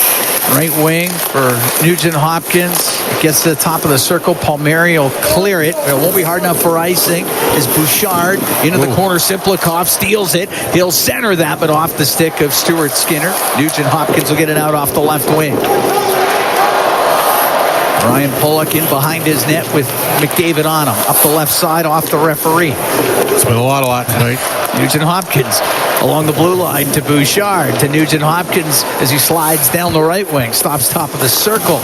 right wing for Nugent Hopkins. Gets to the top of the circle. Palmieri will clear it. It won't be hard enough for icing. Is Bouchard into the corner. Simplikov steals it. He'll center that, but off the stick of Stuart Skinner. Nugent Hopkins will get it out off the left wing. Ryan Pulock in behind his net with McDavid on him. Up the left side, off the referee. It's been a lot tonight. Nugent Hopkins along the blue line to Bouchard. To Nugent Hopkins as he slides down the right wing. Stops top of the circle.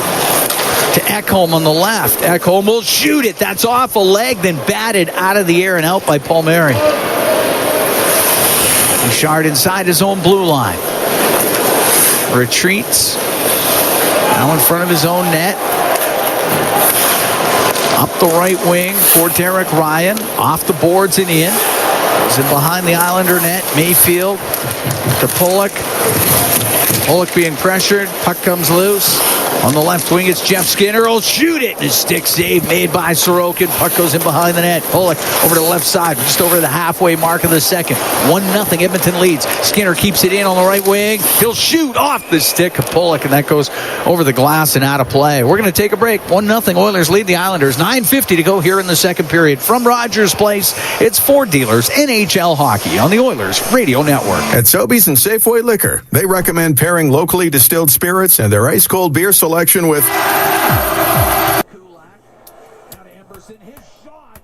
To Ekholm on the left. Ekholm will shoot it. That's off a leg, then batted out of the air and out by Palmieri. Bouchard inside his own blue line. Retreats. Now in front of his own net. Up the right wing for Derek Ryan. Off the boards and in. He's in behind the Islander net. Mayfield to Pulock. Pulock being pressured. Puck comes loose. On the left wing, it's Jeff Skinner. He'll shoot it. And a stick save made by Sorokin. Puck goes in behind the net. Pulock over to the left side, just over the halfway mark of the second. 1-0 Edmonton leads. Skinner keeps it in on the right wing. He'll shoot off the stick of Pulock, and that goes over the glass and out of play. We're going to take a break. 1-0 Oilers lead the Islanders. 9:50 to go here in the second period. From Rogers Place, it's Ford Dealers NHL Hockey on the Oilers Radio Network. At Sobeys and Safeway Liquor, they recommend pairing locally distilled spirits and their ice-cold beer selection with...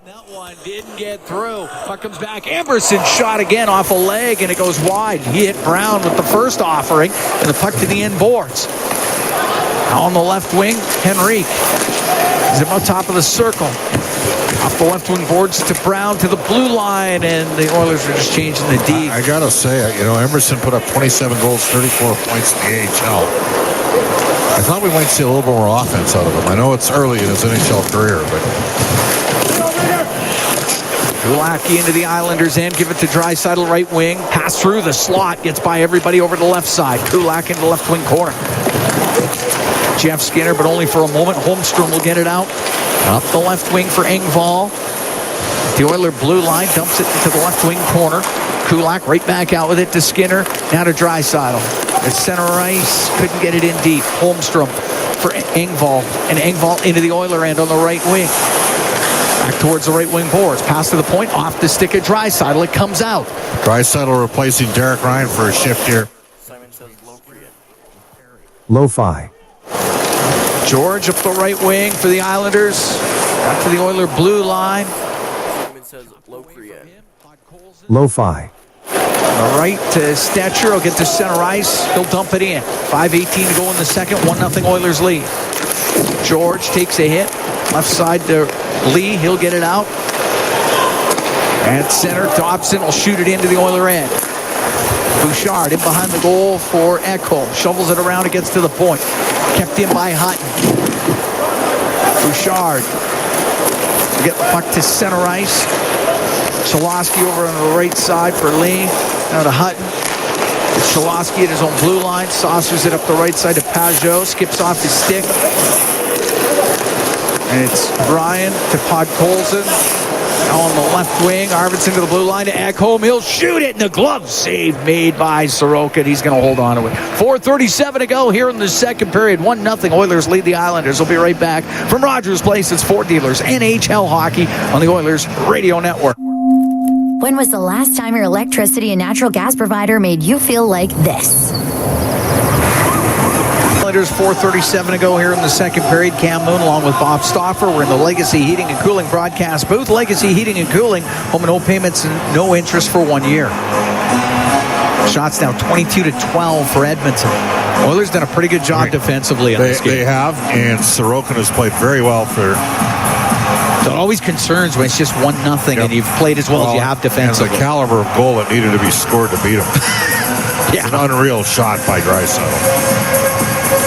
That one didn't get through. Puck comes back. Emberson shot again off a leg, and it goes wide. He hit Brown with the first offering, and the puck to the end boards. Now on the left wing, Henrique. He's about top of the circle. Off the left wing boards to Brown to the blue line, and the Oilers are just changing the D. I got to say, Emerson put up 27 goals, 34 points in the AHL. I thought we might see a little bit more offense out of him. I know it's early in his NHL career, but... Kulak into the Islanders' end. Give it to Draisaitl, right wing. Pass through the slot. Gets by everybody over to the left side. Kulak into the left wing corner. Jeff Skinner, but only for a moment. Holmstrom will get it out. Up the left wing for Engvall. The Oiler blue line dumps it into the left wing corner. Kulak right back out with it to Skinner. Now to Draisaitl. At center ice, couldn't get it in deep. Holmstrom for Engvall. And Engvall into the Oiler end on the right wing. Back towards the right wing boards. Pass to the point, off the stick of Draisaitl. It comes out. Draisaitl replacing Derek Ryan for a shift here. Lo-fi. George up the right wing for the Islanders. Back to the Oiler blue line. Lo-fi. All right, to Stetcher. He'll get to center ice. He'll dump it in. 5:18 to go in the second. 1-0 Oilers lead. George takes a hit. Left side to Lee. He'll get it out. At center, Dobson will shoot it into the Oiler end. Bouchard in behind the goal for Ekholm. Shovels it around. It gets to the point. Kept in by Hutton. Bouchard will get the puck to center ice. Cholowski over on the right side for Lee. Now to Hutton. It's Cholowski at his own blue line. Saucers it up the right side to Pajot. Skips off his stick. And it's Brian to Podkolzin. Now on the left wing. Arvidsson to the blue line to Ekholm. He'll shoot it. And the glove save made by Sorokin. He's going to hold on to it. 4:37 to go here in the second period. 1-0 Oilers lead the Islanders. We'll be right back from Rogers Place. It's Ford Dealers NHL Hockey on the Oilers Radio Network. When was the last time your electricity and natural gas provider made you feel like this? Islanders 4:37 to go here in the second period. Cam Moon along with Bob Stauffer. We're in the Legacy Heating and Cooling broadcast booth. Legacy Heating and Cooling. Home and no payments and no interest for 1 year. Shots now 22-12 for Edmonton. Oilers done a pretty good job defensively in this game. They have, and Sorokin has played very well for... So it always concerns when it's just 1-0 and you've played as well as you have defensively. And the caliber of goal that needed to be scored to beat him. Yeah. It's an unreal shot by Draisaitl.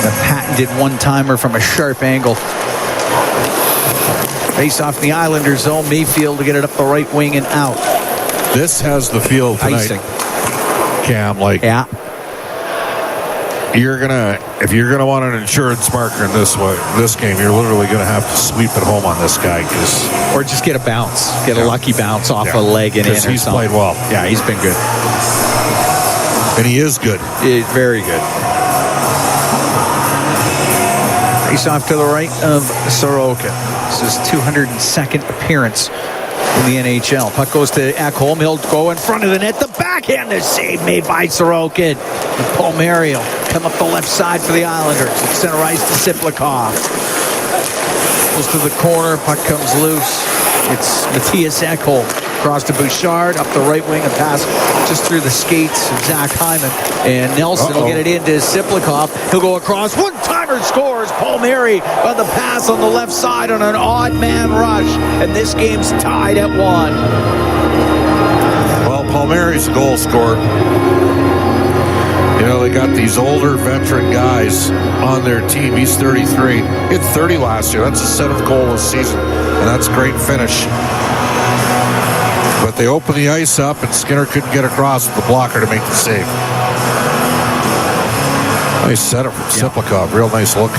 A patented one-timer from a sharp angle. Face off the Islanders zone. Mayfield to get it up the right wing and out. This has the feel tonight, Icing. Cam, like... Yeah. If you're gonna want an insurance marker in this game, you're literally gonna have to sweep it home on this guy, or just get a bounce, get a lucky bounce off a leg and in. Because he's played well. Yeah, he's been good, and he is good. He's very good. Face off to the right of Sorokin. This is 202nd appearance in the NHL. Puck goes to Ekholm. He'll go in front of the net. The backhand, the save made by Sorokin. And Palmieri will come up the left side for the Islanders. At center ice to Siplikov. Goes to the corner. Puck comes loose. It's Matthias Ekholm. Across to Bouchard. Up the right wing. A pass just through the skates of Zach Hyman. And Nelson will get it into Siplikov. He'll go across. One-timer scores. Palmieri on the pass on the left side on an odd man rush. And this game's tied at 1. Well, Palmieri's a goal scorer. You know, they got these older veteran guys on their team. He's 33. He hit 30 last year. That's his 7th goal this season. And that's a great finish. But they opened the ice up, and Skinner couldn't get across with the blocker to make the save. Nice setup from Siplikov. Real nice look.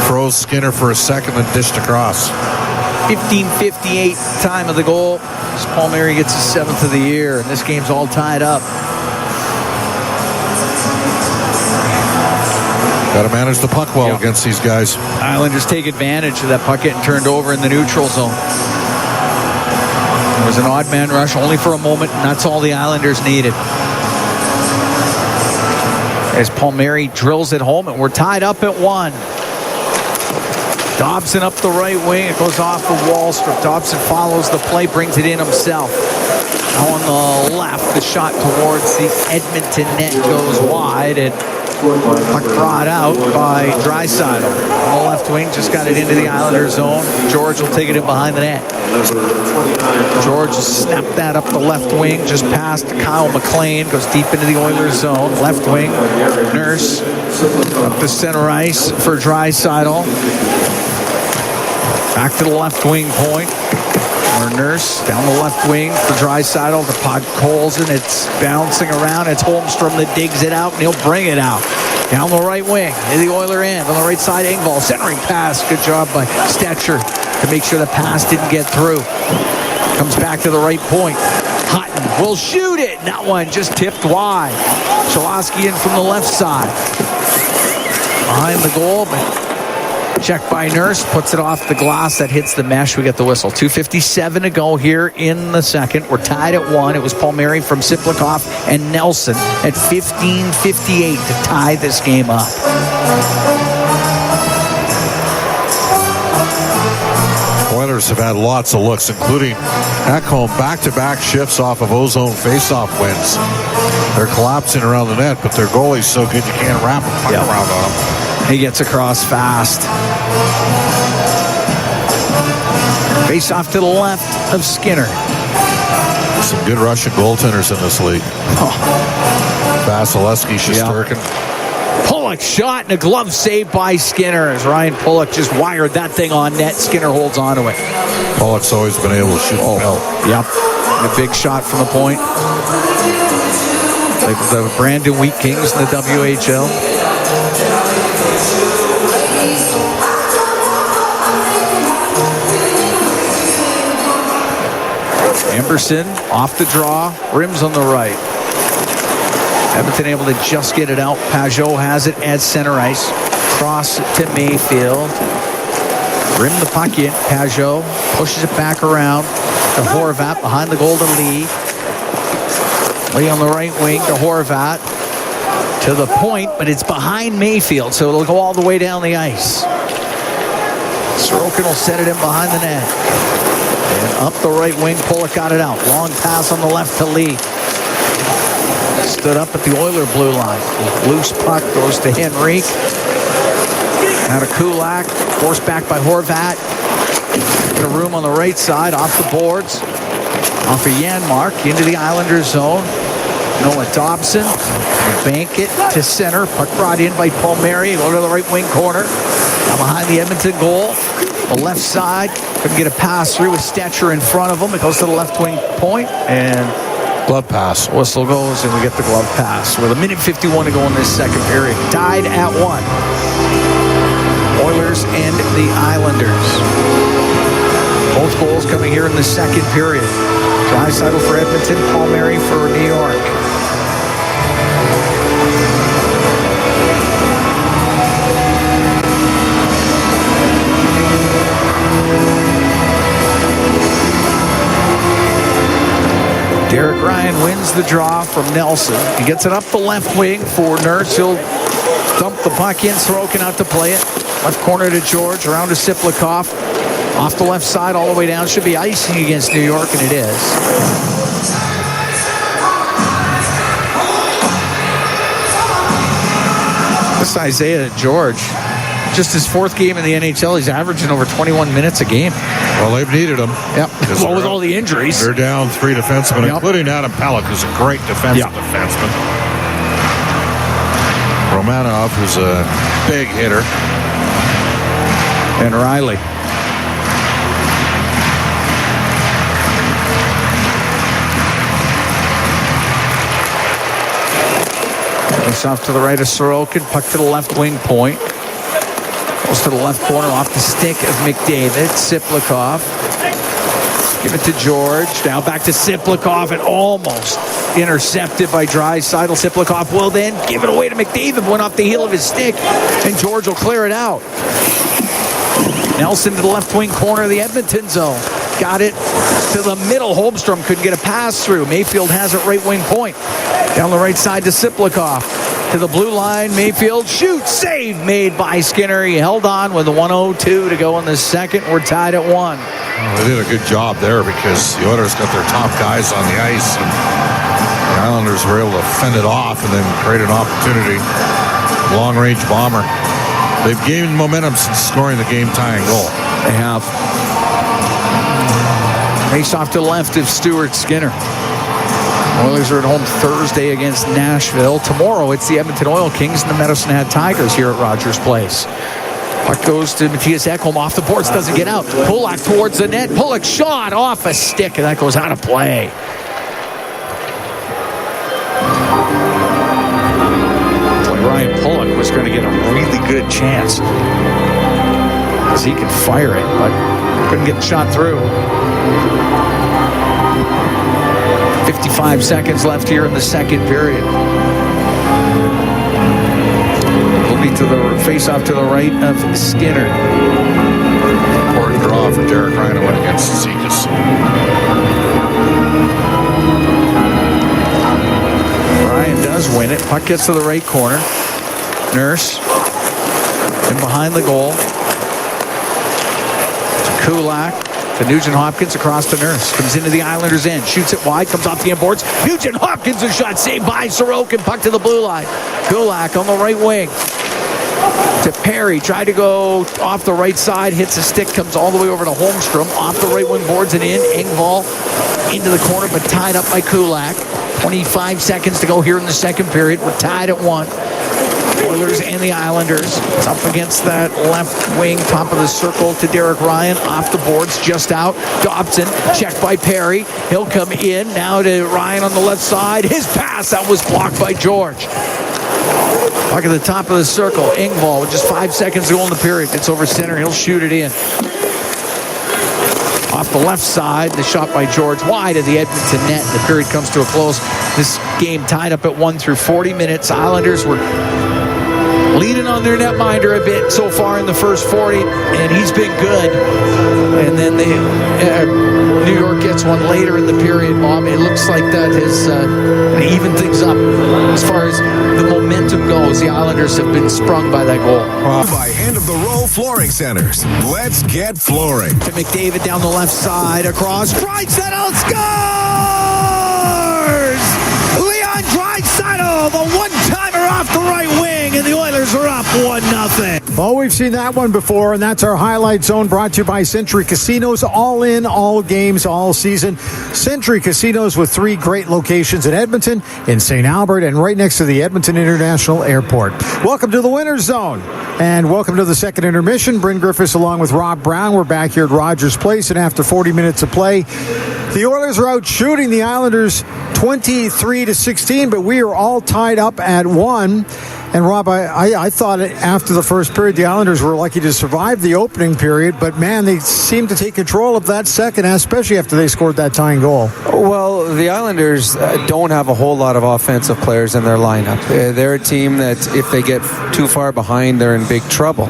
Froze Skinner for a second, then dished across. 15:58 time of the goal. Palmieri gets his 7th of the year, and this game's all tied up. Got to manage the puck well against these guys. Islanders take advantage of that puck getting turned over in the neutral zone. There was an odd man rush only for a moment, and that's all the Islanders needed. As Palmieri drills it home, and we're tied up at 1. Dobson up the right wing. It goes off the Wallstrom. Dobson follows the play, brings it in himself. Now on the left, the shot towards the Edmonton net goes wide, and puck brought out by Draisaitl. On the left wing, just got it into the Islanders zone. George will take it in behind the net. George snapped that up the left wing, just past Kyle McLean. Goes deep into the Oilers zone. Left wing, Nurse up the center ice for Draisaitl. Back to the left wing point. Or Nurse down the left wing for Draisaitl to Podkolzin. It's bouncing around. It's Holmstrom that digs it out, and he'll bring it out. Down the right wing, in the Oiler end. On the right side, Engvall. Centering pass. Good job by Stetcher to make sure the pass didn't get through. Comes back to the right point. Hutton will shoot it. And that one just tipped wide. Cholowski in from the left side. Behind the goal, but checked by Nurse. Puts it off the glass. That hits the mesh. We get the whistle. 2:57 to go here in the second. We're tied at 1. It was Palmieri from Siplikoff and Nelson at 15:58 to tie this game up. Oilers have had lots of looks, including Ekholm back-to-back shifts off of ozone face-off wins. They're collapsing around the net, but their goalie's so good you can't wrap a puck around on him. He gets across fast. Face-off to the left of Skinner. Some good Russian goaltenders in this league. Vasilevsky, Shesterkin. Pulock shot and a glove save by Skinner as Ryan Pulock just wired that thing on net. Skinner holds on to it. Pulock's always been able to shoot the belt. Yep. A big shot from the point. Like the Brandon Wheat Kings in the WHL. Emberson off the draw. Rims on the right. Edmonton able to just get it out. Pajot has it at center ice. Cross to Mayfield. Rim the puck in. Pajot pushes it back around to Horvat behind the Golden Lee. Lee on the right wing to Horvat. To the point, but it's behind Mayfield, so it'll go all the way down the ice. Sorokin will set it in behind the net. And up the right wing, Pulock got it out. Long pass on the left to Lee. Stood up at the Oiler blue line. Loose puck goes to Henrique. Out of Kulak. Forced back by Horvat. Got a room on the right side. Off the boards. Off of Janmark. Into the Islanders zone. Noah Dobson. Bank it to center. Puck brought in by Palmieri. Go to the right wing corner. Now behind the Edmonton goal. The left side. Couldn't get a pass through with Stetcher in front of him. It goes to the left wing point. And glove pass. Whistle goes, and we get the glove pass. With 1:51 to go in this second period. Tied at 1. Oilers and the Islanders. Both goals coming here in the second period. Draisaitl for Edmonton, Palmieri for New York. Derek Ryan wins the draw from Nelson. He gets it up the left wing for Nurse. He'll dump the puck in. Sorokin out to play it. Left corner to George. Around to Siplikoff. Off the left side all the way down. Should be icing against New York, and it is. This Isaiah George. Just his 4th game in the NHL. He's averaging over 21 minutes a game. Well, they've needed him. Yep. Well, with all the injuries. They're down 3 defensemen, including Adam Pelech, who's a great defensive defenseman. Romanov, who's a big hitter. And Riley. It's off to the right of Sorokin. Puck to the left wing point. Goes to the left corner off the stick of McDavid. Siplikoff. Give it to George. Now back to Siplikoff and almost intercepted by Draisaitl. Siplikoff will then give it away to McDavid. Went off the heel of his stick, and George will clear it out. Nelson to the left wing corner of the Edmonton zone. Got it to the middle. Holmstrom couldn't get a pass through. Mayfield has it right wing point. Down the right side to Siplikoff. To the blue line, Mayfield shoots. Save made by Skinner. He held on with 1:02 to go in the second. We're tied at 1. Well, they did a good job there because the Oilers got their top guys on the ice. And the Islanders were able to fend it off and then create an opportunity. Long-range bomber. They've gained momentum since scoring the game-tying goal. They have. Face off to the left of Stuart Skinner. Oilers are at home Thursday against Nashville. Tomorrow, it's the Edmonton Oil Kings and the Medicine Hat Tigers here at Rogers Place. Puck goes to Matthias Ekholm off the boards, doesn't get out. Pulock towards the net. Pulock shot off a stick, and that goes out of play. Ryan Pulock was going to get a really good chance as he could fire it, but couldn't get the shot through. 25 seconds left here in the second period. Will be to the face-off to the right of Skinner. Important draw for Derek Ryan to win against Zekas. Ryan does win it. Puck gets to the right corner. Nurse. And behind the goal. To Kulak. To Nugent-Hopkins across the Nurse. Comes into the Islanders' end. Shoots it wide. Comes off the boards. Nugent-Hopkins, a shot saved by Sorokin. Puck to the blue line. Kulak on the right wing. To Perry. Tried to go off the right side. Hits a stick. Comes all the way over to Holmstrom. Off the right wing boards and in. Engvall into the corner, but tied up by Kulak. 25 seconds to go here in the second period. We're tied at 1. Oilers and the Islanders. It's up against that left wing, top of the circle to Derek Ryan. Off the boards, just out. Dobson, checked by Perry. He'll come in. Now to Ryan on the left side. His pass, that was blocked by George. Puck at the top of the circle. Engvall with just 5 seconds to go in the period. It's over center. He'll shoot it in. Off the left side, the shot by George wide of the Edmonton net. The period comes to a close. This game tied up at 1 through 40 minutes. Islanders were leaning on their netminder a bit so far in the first 40, and he's been good. And then New York gets one later in the period, Bob. It looks like that has evened things up as far as the momentum goes. The Islanders have been sprung by that goal. By Hand of the Row Flooring Centers. Let's get flooring. To McDavid down the left side, across. Draisaitl scores! Leon Draisaitl, the one-timer off the right wing, and the Oilers are up 1-0. Well, we've seen that one before, and that's our highlight zone brought to you by Century Casinos. All in, all games, all season. Century Casinos with 3 great locations in Edmonton, in St. Albert, and right next to the Edmonton International Airport. Welcome to the Winner's Zone, and welcome to the second intermission. Bryn Griffiths along with Rob Brown. We're back here at Rogers Place, and after 40 minutes of play, the Oilers are out shooting the Islanders 23-16, but we are all tied up at 1. And Rob, I thought after the first period, the Islanders were lucky to survive the opening period, but man, they seemed to take control of that second, especially after they scored that tying goal. Well, the Islanders don't have a whole lot of offensive players in their lineup. They're a team that if they get too far behind, they're in big trouble.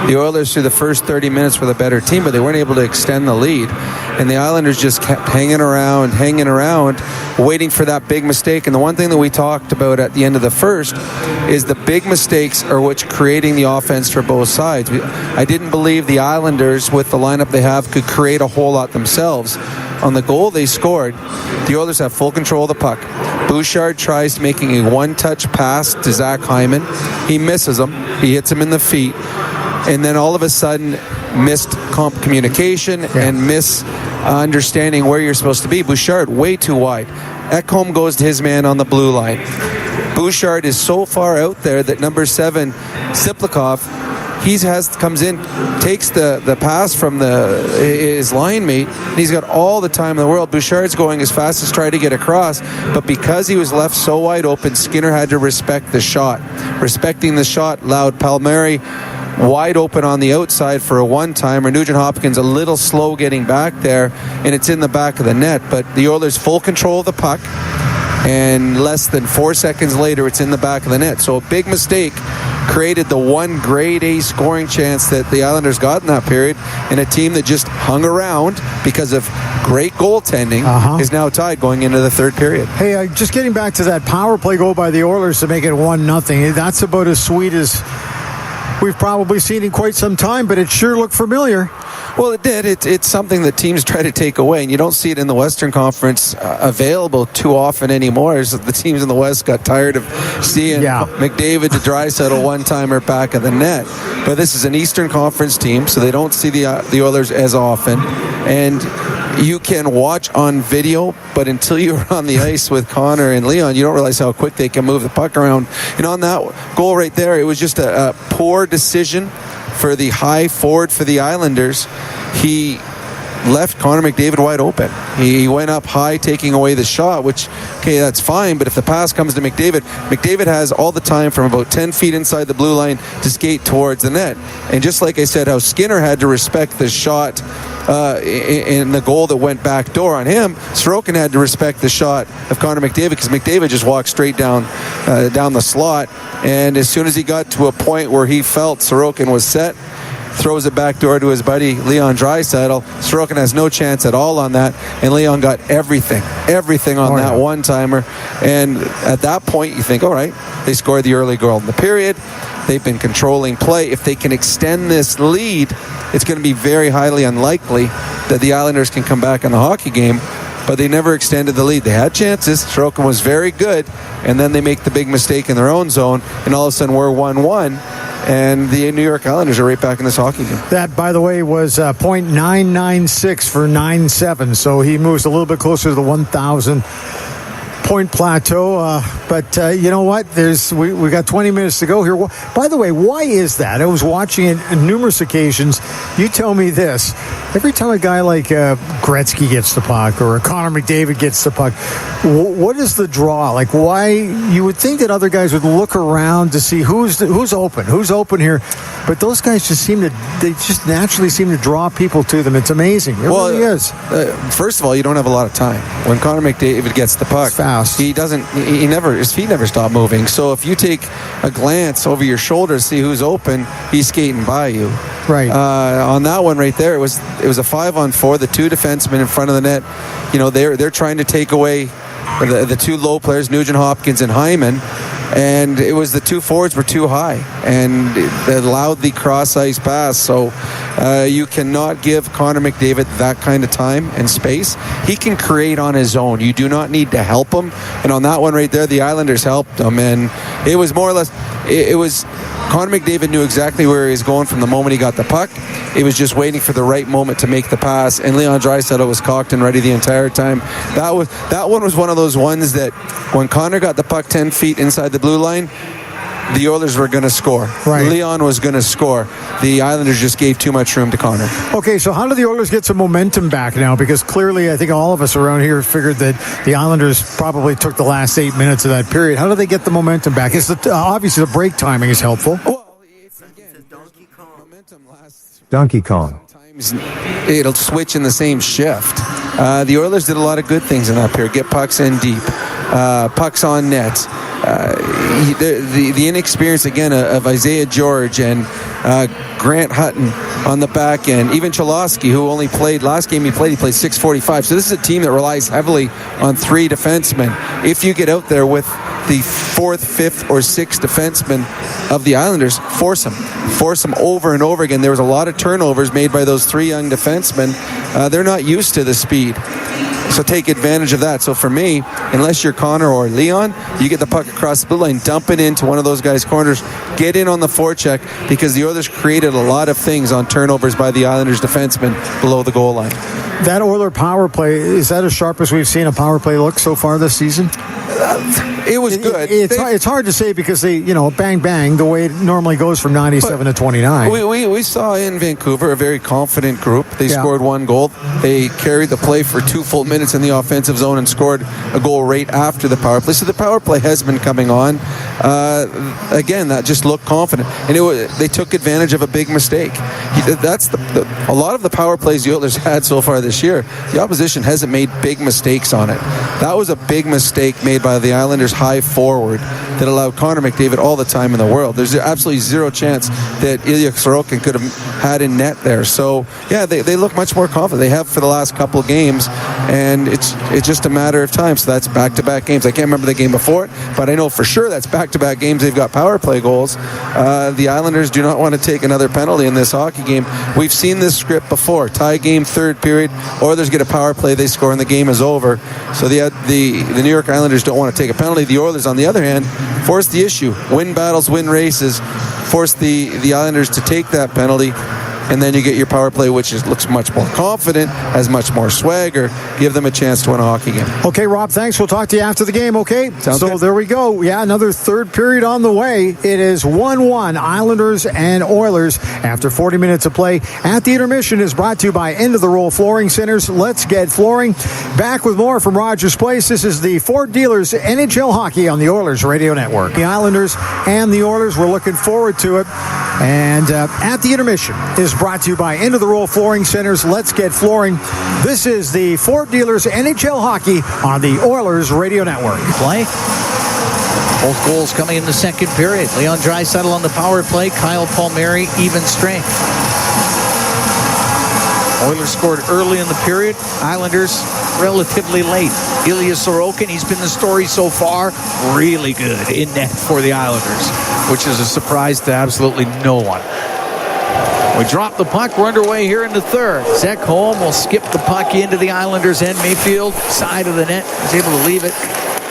The Oilers through the first 30 minutes were the better team, but they weren't able to extend the lead. And the Islanders just kept hanging around, waiting for that big mistake. And the one thing that we talked about at the end of the first is the big mistakes are what's creating the offense for both sides. I didn't believe the Islanders, with the lineup they have, could create a whole lot themselves. On the goal they scored, the Oilers have full control of the puck. Bouchard tries making a one-touch pass to Zach Hyman. He misses him. He hits him in the feet. And then all of a sudden, missed communication and misunderstanding where you're supposed to be. Bouchard way too wide. Ekholm goes to his man on the blue line. Bouchard is so far out there that number 7, Siplikov, comes in, takes the pass from his line mate, and he's got all the time in the world. Bouchard's going as fast as trying to get across, but because he was left so wide open, Skinner had to respect the shot. Respecting the shot allowed Palmieri wide open on the outside for a one-timer. Nugent-Hopkins a little slow getting back there, and it's in the back of the net. But the Oilers full control of the puck, and less than 4 seconds later, it's in the back of the net. So a big mistake created the one grade A scoring chance that the Islanders got in that period, and a team that just hung around because of great goaltending is now tied going into the third period. Hey, just getting back to that power play goal by the Oilers to make it 1-0. That's about as sweet as we've probably seen in quite some time, but it sure looked familiar. Well, it did. It's something that teams try to take away, and you don't see it in the Western Conference available too often anymore, as the teams in the West got tired of seeing McDavid to Draisaitl one-timer back of the net. But this is an Eastern Conference team, so they don't see the Oilers as often. And you can watch on video, but until you're on the ice with Connor and Leon, you don't realize how quick they can move the puck around. And on that goal right there, it was just a poor decision for the high forward for the Islanders. He left Connor McDavid wide open. He went up high, taking away the shot, which, okay, that's fine, but if the pass comes to McDavid has all the time from about 10 feet inside the blue line to skate towards the net. And just like I said, how Skinner had to respect the shot in the goal that went back door on him, Sorokin had to respect the shot of Connor McDavid, because McDavid just walked straight down the slot, and as soon as he got to a point where he felt Sorokin was set, throws it back door to his buddy Leon Draisaitl. Sorokin has no chance at all on that, and Leon got everything on that one-timer. And at that point, you think, all right, they scored the early goal in the period. They've been controlling play. If they can extend this lead, it's going to be very highly unlikely that the Islanders can come back in the hockey game. But they never extended the lead. They had chances. Sorokin was very good, and then they make the big mistake in their own zone, and all of a sudden we're 1-1. And the New York Islanders are right back in this hockey game. That, by the way, was .996 for 9-7. So he moves a little bit closer to the 1,000 point plateau. But you know what? We got 20 minutes to go here. By the way, why is that? I was watching it on numerous occasions. You tell me this. Every time a guy like Gretzky gets the puck or Connor McDavid gets the puck, what is the draw? Like, why? You would think that other guys would look around to see who's open here, but those guys just naturally seem to draw people to them. It's amazing. It really is. First of all, you don't have a lot of time. When Connor McDavid gets the puck, it's fast. His feet never stop moving. So if you take a glance over your shoulder to see who's open, he's skating by you. Right. On that one right there, it was a 5-on-4. The two defensemen in front of the net, they're trying to take away the two low players, Nugent Hopkins and Hyman, and it was the two forwards were too high, and it allowed the cross-ice pass. So you cannot give Connor McDavid that kind of time and space. He can create on his own. You do not need to help him. And on that one right there, the Islanders helped him, and it was more or less, it was Connor McDavid knew exactly where he was going from the moment he got the puck. He was just waiting for the right moment to make the pass, and Leon Draisaitl was cocked and ready the entire time. That one was one of those ones that when Connor got the puck 10 feet inside the blue line, the Oilers were going to score. Right. Leon was going to score. The Islanders just gave too much room to Connor. Okay, so how do the Oilers get some momentum back now? Because clearly, I think all of us around here figured that the Islanders probably took the last 8 minutes of that period. How do they get the momentum back? Obviously, the break timing is helpful. Well, Donkey Kong. Sometimes it'll switch in the same shift. The Oilers did a lot of good things in that period. Get pucks in deep. Pucks on net. The inexperience again of Isaiah George and Grant Hutton on the back end. Even Cholowski, who only played last game he played 6:45. So this is a team that relies heavily on three defensemen. If you get out there with the fourth, fifth, or sixth defenseman of the Islanders, force them over and over again. There was a lot of turnovers made by those three young defensemen. They're not used to the speed. So take advantage of that. So for me, unless you're Connor or Leon, you get the puck across the blue line, dump it into one of those guys' corners, get in on the forecheck, because the Oilers created a lot of things on turnovers by the Islanders defensemen below the goal line. That Oiler power play, is that as sharp as we've seen a power play look so far this season? It was good. It's hard to say because they, bang, bang, the way it normally goes from 97 to 29. We saw in Vancouver a very confident group. They scored one goal. They carried the play for 2 full minutes in the offensive zone and scored a goal right after the power play. So the power play has been coming on. Again, that just looked confident. And they took advantage of a big mistake. That's a lot of the power plays the Oilers had so far this year. The opposition hasn't made big mistakes on it. That was a big mistake made by the Islanders high forward that allowed Connor McDavid all the time in the world. There's absolutely zero chance that Ilya Sorokin could have had in net there. So, yeah, they look much more confident. They have for the last couple of games, and it's just a matter of time. So that's back-to-back games. I can't remember the game before it, but I know for sure that's back-to-back games. They've got power play goals. The Islanders do not want to take another penalty in this hockey game. We've seen this script before. Tie game, third period. Oilers get a power play, they score, and the game is over. So the New York Islanders don't want to take a penalty. The Oilers, on the other hand, force the issue. Win battles, win races. Force the Islanders to take that penalty. and then you get your power play, which looks much more confident, has much more swagger. Give them a chance to win a hockey game. Okay, Rob, thanks. We'll talk to you after the game, okay? Sounds good. There we go. Yeah, another third period on the way. It is 1-1, Islanders and Oilers after 40 minutes of play. At the intermission is brought to you by End of the Roll Flooring Centers. Let's get flooring. Back with more from Rogers Place. This is the Ford Dealers NHL Hockey on the Oilers Radio Network. The Islanders and the Oilers, we're looking forward to it. And at the intermission is brought to you by End of the Roll Flooring Centers. Let's get flooring. This is the Ford Dealers NHL Hockey on the Oilers Radio Network. Play. Both goals coming in the second period. Leon Draisaitl on the power play. Kyle Palmieri, even strength. Oilers scored early in the period. Islanders relatively late. Ilya Sorokin, he's been the story so far. Really good in net for the Islanders, which is a surprise to absolutely no one. We drop the puck. We're underway here in the third. Zach Holm will skip the puck into the Islanders' end. Mayfield, side of the net, is able to leave it.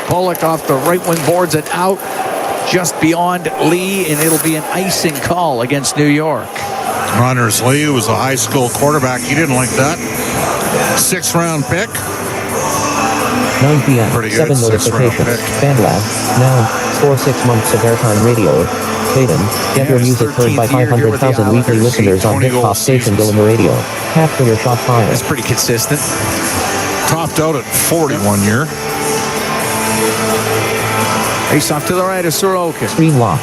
Pollock off the right wing boards it out just beyond Lee, and it'll be an icing call against New York. Runners Lee, who was a high school quarterback, he didn't like that. 6th round pick. 9 p.m. 7 notifications. FanLab. Now, score 6 months of airtime radio. Caden, get your music heard by 500,000 weekly listeners on hip-hop station Dillon Radio. Capture your shot fire. That's pretty consistent. Topped out at 41 year. Face off to the right of Sorokin. Screen lock.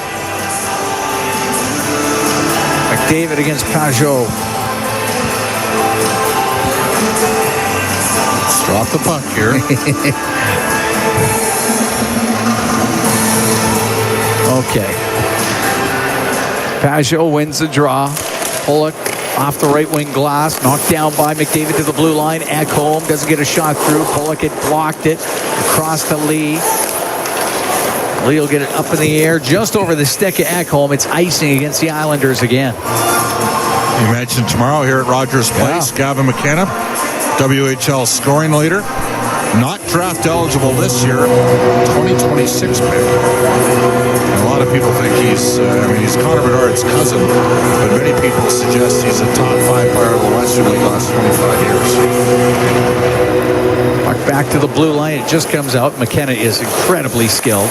McDavid against Pajot. Let's drop the puck here. Okay. Pajot wins the draw. Pollock off the right wing glass. Knocked down by McDavid to the blue line. Ekholm doesn't get a shot through. Pollock had blocked it. Across to Lee. Lee will get it up in the air just over the stick of Ekholm. It's icing against the Islanders again. You mentioned tomorrow here at Rogers Place, Gavin McKenna, WHL scoring leader. Not draft eligible this year, 2026 pick. And a lot of people think he's Connor Bedard's cousin, but many people suggest he's a top 5 player of the Western League last 25 years. Puck back to the blue line. It just comes out. McKenna is incredibly skilled.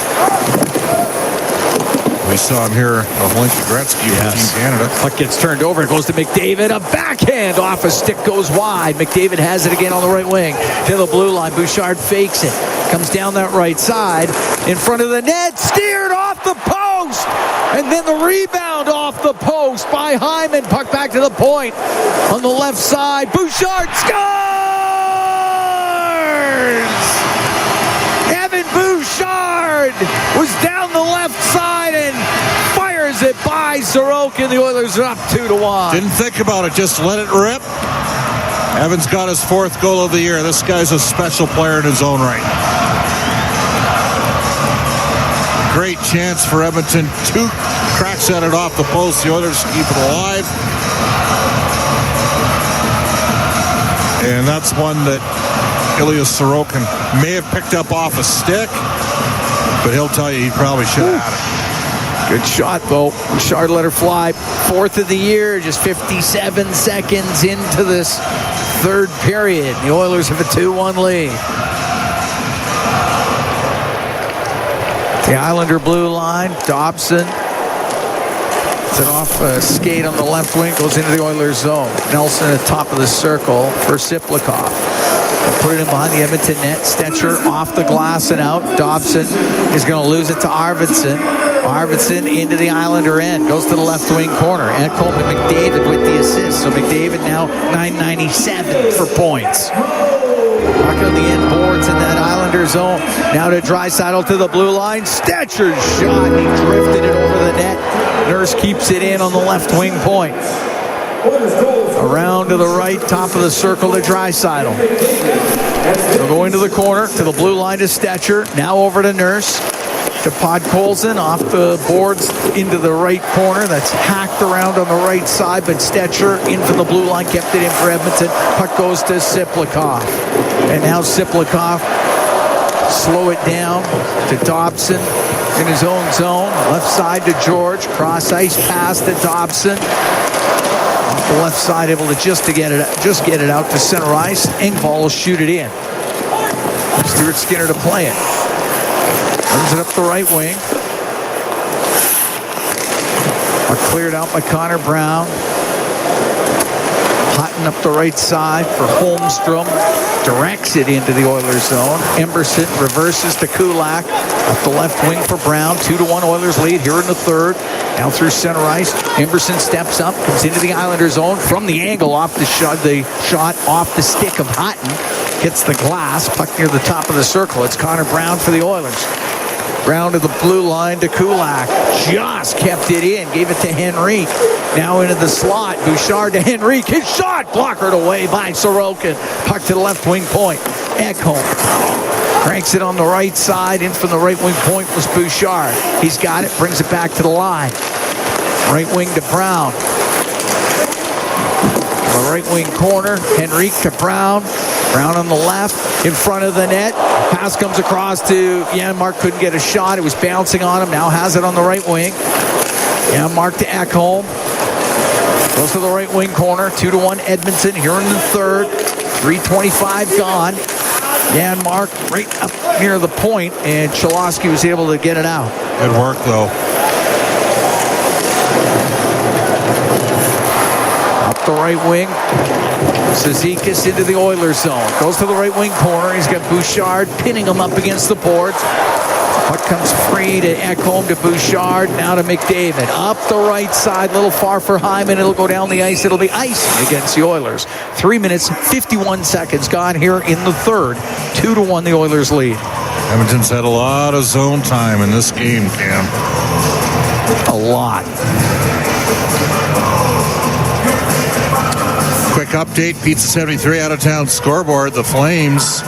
We saw him here of Lincoln Gretzky with Team Canada. Puck gets turned over. It goes to McDavid. A backhand off a stick goes wide. McDavid has it again on the right wing. To the blue line. Bouchard fakes it. Comes down that right side. In front of the net. Steered off the post. And then the rebound off the post by Hyman. Puck back to the point. On the left side. Bouchard scores! Evan Bouchard was down the left side and fires it by Sorokin. The Oilers are up 2-1. Didn't think about it, just let it rip. Evans got his 4th goal of the year. This guy's a special player in his own right. Great chance for Edmonton. 2 cracks at it off the post. The Oilers keep it alive. And that's one that Ilya Sorokin may have picked up off a stick, but he'll tell you he probably should have had it. Good shot, though. Bouchard let her fly. 4th of the year, just 57 seconds into this third period. The Oilers have a 2-1 lead. The Islander blue line. Dobson. It's an off skate on the left wing. Goes into the Oilers zone. Nelson at the top of the circle for Siplikov. Put it in behind the Edmonton net. Stetcher off the glass and out. Dobson is going to lose it to Arvidsson. Arvidsson into the Islander end. Goes to the left wing corner. Ekholm and McDavid with the assist. So McDavid now 997 for points. Puck on the end boards in that Islander zone. Now to Draisaitl to the blue line. Stetcher's shot. He drifted it over the net. Nurse keeps it in on the left wing point. Around to the right, top of the circle to Draisaitl. They'll go into the corner, to the blue line to Stetcher. Now over to Nurse. To Podkolzin, off the boards into the right corner. That's hacked around on the right side, but Stetcher in from the blue line, kept it in for Edmonton. Puck goes to Siplikov. And now Siplikov, slow it down to Dobson in his own zone. Left side to George. Cross ice pass to Dobson. the left side, able to just get it out to center ice. Engvall will shoot it in. Stuart Skinner to play it. Brings it up the right wing. Cleared out by Connor Brown. Hutton up the right side for Holmstrom. Directs it into the Oilers zone. Emberson reverses to Kulak. Up the left wing for Brown. 2-1 Oilers lead here in the third. Now through center ice. Emberson steps up. Comes into the Islander zone from the angle off the shot off the stick of Hutton. Hits the glass. Puck near the top of the circle. It's Connor Brown for the Oilers. Brown to the blue line to Kulak. Just kept it in. Gave it to Henrique. Now into the slot. Bouchard to Henrique. His shot blockered away by Sorokin. Puck to the left wing point. Ekholm cranks it on the right side. In from the right wing point was Bouchard. He's got it. Brings it back to the line. Right wing to Brown. The right wing corner. Henrique to Brown. Brown on the left, in front of the net. Pass comes across to Janmark. Couldn't get a shot. It was bouncing on him. Now has it on the right wing. Janmark to Ekholm. Goes to the right wing corner. 2-1 Edmonton here in the third. 3:25 gone. Janmark right up near the point, and Cholowski was able to get it out. Good work, though. Up the right wing. Cizikas into the Oilers zone. Goes to the right wing corner. He's got Bouchard pinning him up against the boards. Puck comes free to Ekholm to Bouchard. Now to McDavid. Up the right side. A little far for Hyman. It'll go down the ice. It'll be icing against the Oilers. 3 minutes, 51 seconds gone here in the third. 2-1 the Oilers lead. Edmonton's had a lot of zone time in this game, Cam. A lot. Quick update, Pizza 73 out of town scoreboard. The Flames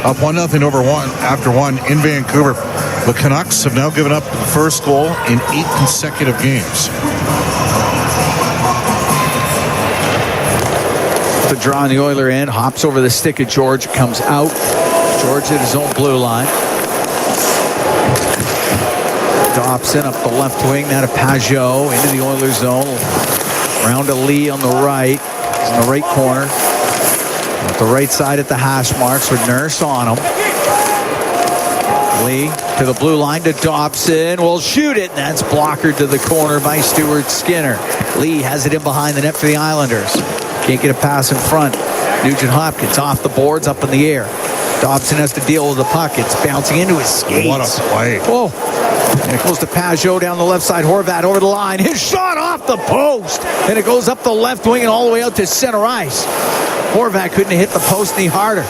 up 1-0 over after one in Vancouver. The Canucks have now given up the first goal in 8 consecutive games. The draw on the Oiler end, hops over the stick of George, comes out. George at his own blue line. Dobson up the left wing, now to Pajot into the Oilers zone. Round to Lee on the right. He's in the right corner. At the right side at the hash marks with Nurse on him. Lee to the blue line to Dobson. Will shoot it, and that's blockered to the corner by Stuart Skinner. Lee has it in behind the net for the Islanders. Can't get a pass in front. Nugent Hopkins off the boards, up in the air. Dobson has to deal with the puck. It's bouncing into his skates. What a play. Whoa. And it goes to Pajot down the left side. Horvat over the line. His shot off the post. And it goes up the left wing and all the way out to center ice. Horvat couldn't hit the post any harder.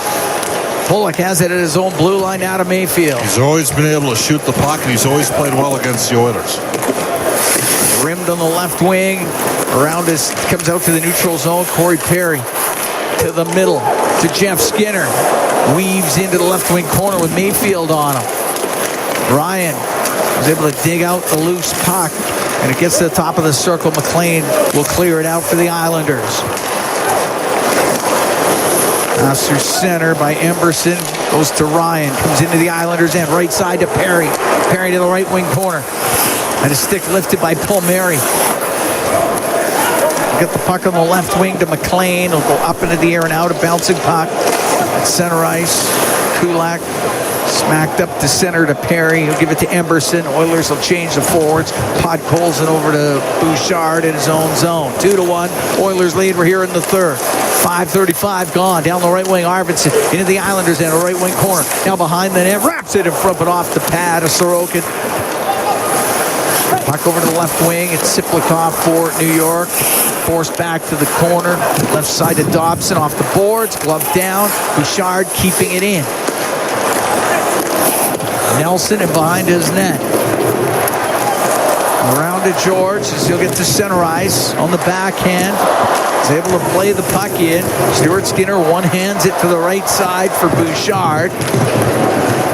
Pollock has it at his own blue line out of Mayfield. He's always been able to shoot the puck, and he's always played well against the Oilers. Rimmed on the left wing. Around us, comes out to the neutral zone. Corey Perry to the middle to Jeff Skinner. Weaves into the left wing corner with Mayfield on him. Ryan was able to dig out the loose puck, and it gets to the top of the circle. McLean will clear it out for the Islanders. Pass through center by Emberson. Goes to Ryan. Comes into the Islanders' end. Right side to Perry. Perry to the right wing corner. And a stick lifted by Palmieri. Get the puck on the left wing to McLean. He'll go up into the air and out. A bouncing puck. At center ice. Kulak smacked up to center to Perry. He'll give it to Emberson. Oilers will change the forwards. Podkolzin over to Bouchard in his own zone. 2-1. Oilers lead. We're here in the third. 5:35 gone. Down the right wing, Arvidsson into the Islanders end, a right wing corner. Now behind the net, wraps it in front, but off the pad of Sorokin. Puck over to the left wing. It's Siplikov for New York. Forced back to the corner. Left side to Dobson off the boards. Glove down. Bouchard keeping it in. Nelson and behind his net. Around to George as he'll get to center ice on the backhand. He's able to play the puck in. Stuart Skinner one-hands it to the right side for Bouchard.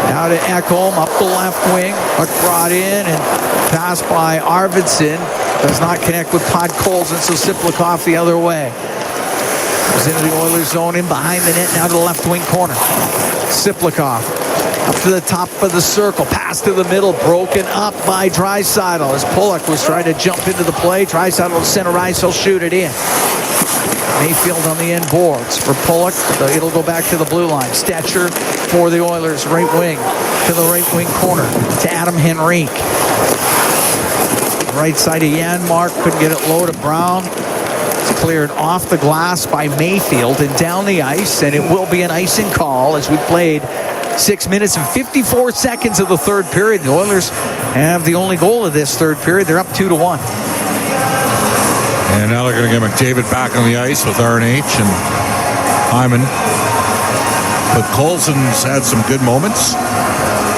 Now to Ekholm up the left wing. Puck brought in and passed by Arvidsson. Does not connect with Podkolzin, so Siplikov the other way. Goes into the Oilers zone in behind the net. Now to the left wing corner. Siplikov up to the top of the circle. Pass to the middle. Broken up by Draisaitl as Pollock was trying to jump into the play. Draisaitl center ice. He'll shoot it in. Mayfield on the end boards for Pollock. It'll go back to the blue line. Stetcher for the Oilers, right wing to the right wing corner to Adam Henrique. Right side of Janmark, couldn't get it low to Brown. It's cleared off the glass by Mayfield and down the ice, and it will be an icing call as we played 6 minutes and 54 seconds of the third period. The Oilers have the only goal of this third period. They're up 2-1. And now they're going to get McDavid back on the ice with RNH and Hyman. But Colson's had some good moments,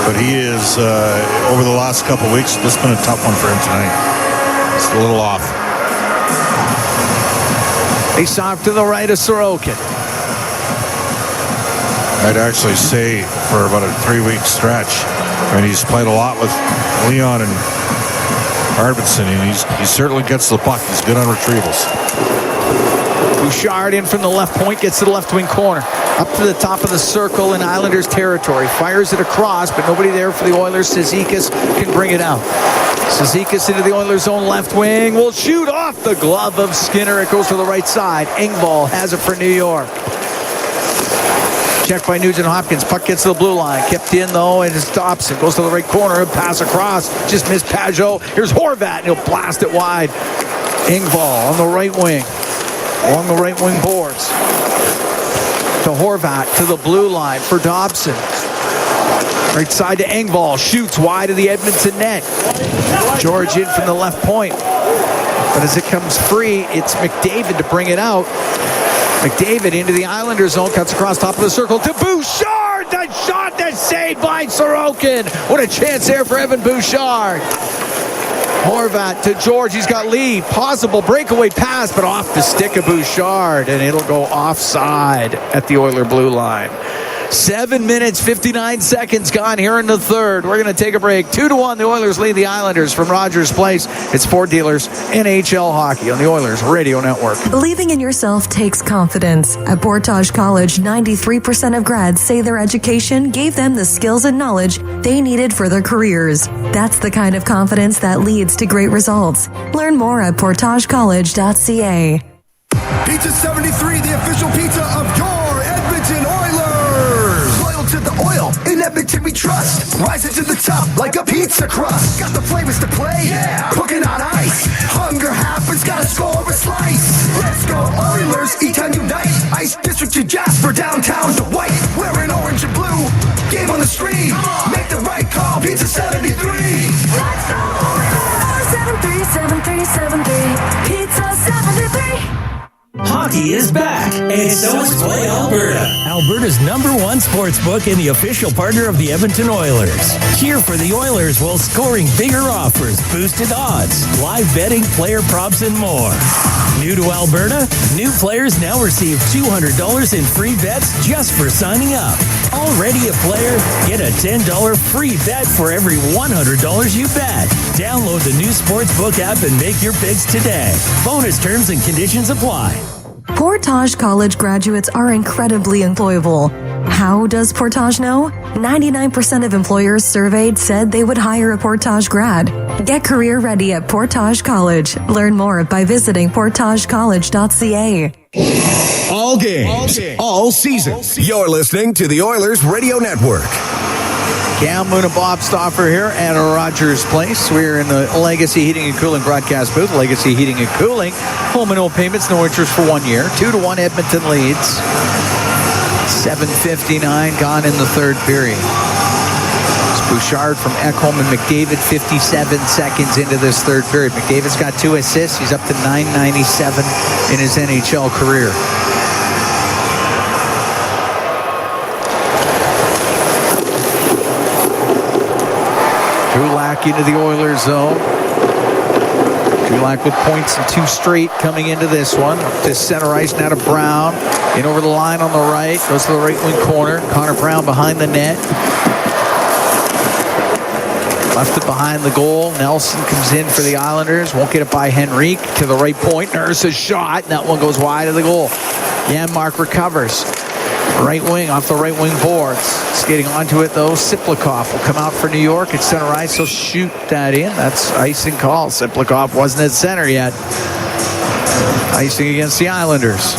but he is, over the last couple of weeks, this has been a tough one for him tonight. It's a little off. Face off to the right of Sorokin. I'd actually say for about a 3-week stretch, and he's played a lot with Leon and Arvidsson, and he certainly gets the puck. He's good on retrievals. Bouchard in from the left point, gets to the left wing corner. Up to the top of the circle in Islanders territory. Fires it across, but nobody there for the Oilers. Cizikas can bring it out. Cizikas into the Oilers' own left wing. Will shoot off the glove of Skinner. It goes to the right side. Engvall has it for New York. Checked by Nugent Hopkins. Puck gets to the blue line. Kept in, though, and it stops. It goes to the right corner. Pass across. Just missed Pajot. Here's Horvat, and he'll blast it wide. Engvall on the right wing. Along the right wing boards. To Horvat, to the blue line for Dobson. Right side to Engvall. Shoots wide of the Edmonton net. George in from the left point. But as it comes free, it's McDavid to bring it out. McDavid into the Islanders zone, cuts across top of the circle to Bouchard. The shot that's saved by Sorokin. What a chance there for Evan Bouchard. Horvat to George. He's got Lee. Possible breakaway pass, but off the stick of Bouchard, and it'll go offside at the Oiler blue line. 7 minutes, 59 seconds gone here in the third. We're going to take a break. 2-1, the Oilers lead the Islanders from Rogers Place. It's Ford Dealers NHL Hockey on the Oilers Radio Network. Believing in yourself takes confidence. At Portage College, 93% of grads say their education gave them the skills and knowledge they needed for their careers. That's the kind of confidence that leads to great results. Learn more at portagecollege.ca. Pizza 73, the official pizza of your Edmonton Oilers. Loyal to the oil, in Edmonton we trust. Rising to the top like a pizza crust. Got the flavors to play, yeah. Cooking on ice. Hunger happens, gotta score a slice. Let's go Oilers, E-Town unite. Ice District to Jasper, downtown to White. Wearing orange and blue, game on the street. Make the right call, Pizza 73. Let's go Oilers. 737373, Pizza 73. Hockey is back, and so is Play Alberta, Alberta's #1 sports book and the official partner of the Edmonton Oilers. Cheer for the Oilers while scoring bigger offers, boosted odds, live betting, player props, and more. New to Alberta? New players now receive $200 in free bets just for signing up. Already a player? Get a $10 free bet for every $100 you bet. Download the new Sportsbook app and make your picks today. Bonus terms and conditions apply. Portage College graduates are incredibly employable. How does Portage know? 99% of employers surveyed said they would hire a Portage grad. Get career ready at Portage College. Learn more by visiting portagecollege.ca. All games, all season. You're listening to the Oilers Radio Network. Cam Moon and Bob Stauffer here at Rogers Place. We're in the Legacy Heating and Cooling broadcast booth. Legacy Heating and Cooling. Home and no payments, no interest for 1 year. 2-1 Edmonton leads. 7:59 gone in the third period. It's Bouchard from Ekholm and McDavid 57 seconds into this third period. McDavid's got 2 assists. He's up to .997 in his NHL career. Kulak into the Oilers zone. Kulak with points and 2 straight coming into this one. Up to center ice now to Brown. In over the line on the right. Goes to the right wing corner. Connor Brown behind the net. Left it behind the goal. Nelson comes in for the Islanders. Won't get it by Henrique to the right point. Nurse's shot. And that one goes wide of the goal. Janmark recovers. Right wing off the right wing boards. Skating onto it though. Siplikov will come out for New York at center ice. He'll shoot that in. That's icing call. Siplikov wasn't at center yet. Icing against the Islanders.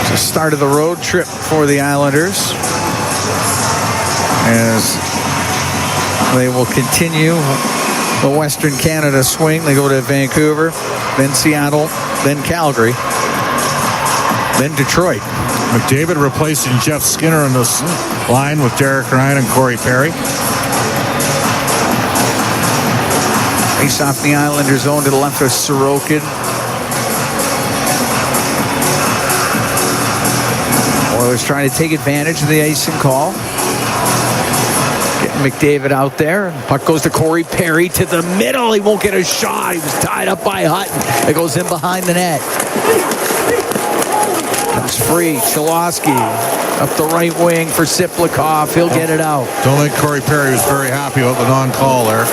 It's the start of the road trip for the Islanders, as they will continue the Western Canada swing. They go to Vancouver, then Seattle, then Calgary, then Detroit. McDavid replacing Jeff Skinner on this line with Derek Ryan and Corey Perry. Face off the Islanders zone to the left of Sorokin. Oilers trying to take advantage of the icing call. Getting McDavid out there. Puck goes to Corey Perry to the middle. He won't get a shot. He was tied up by Hutton. It goes in behind the net. Comes free. Cholowski up the right wing for Siplikov. He'll get it out. Don't think Corey Perry was very happy about the non-call there.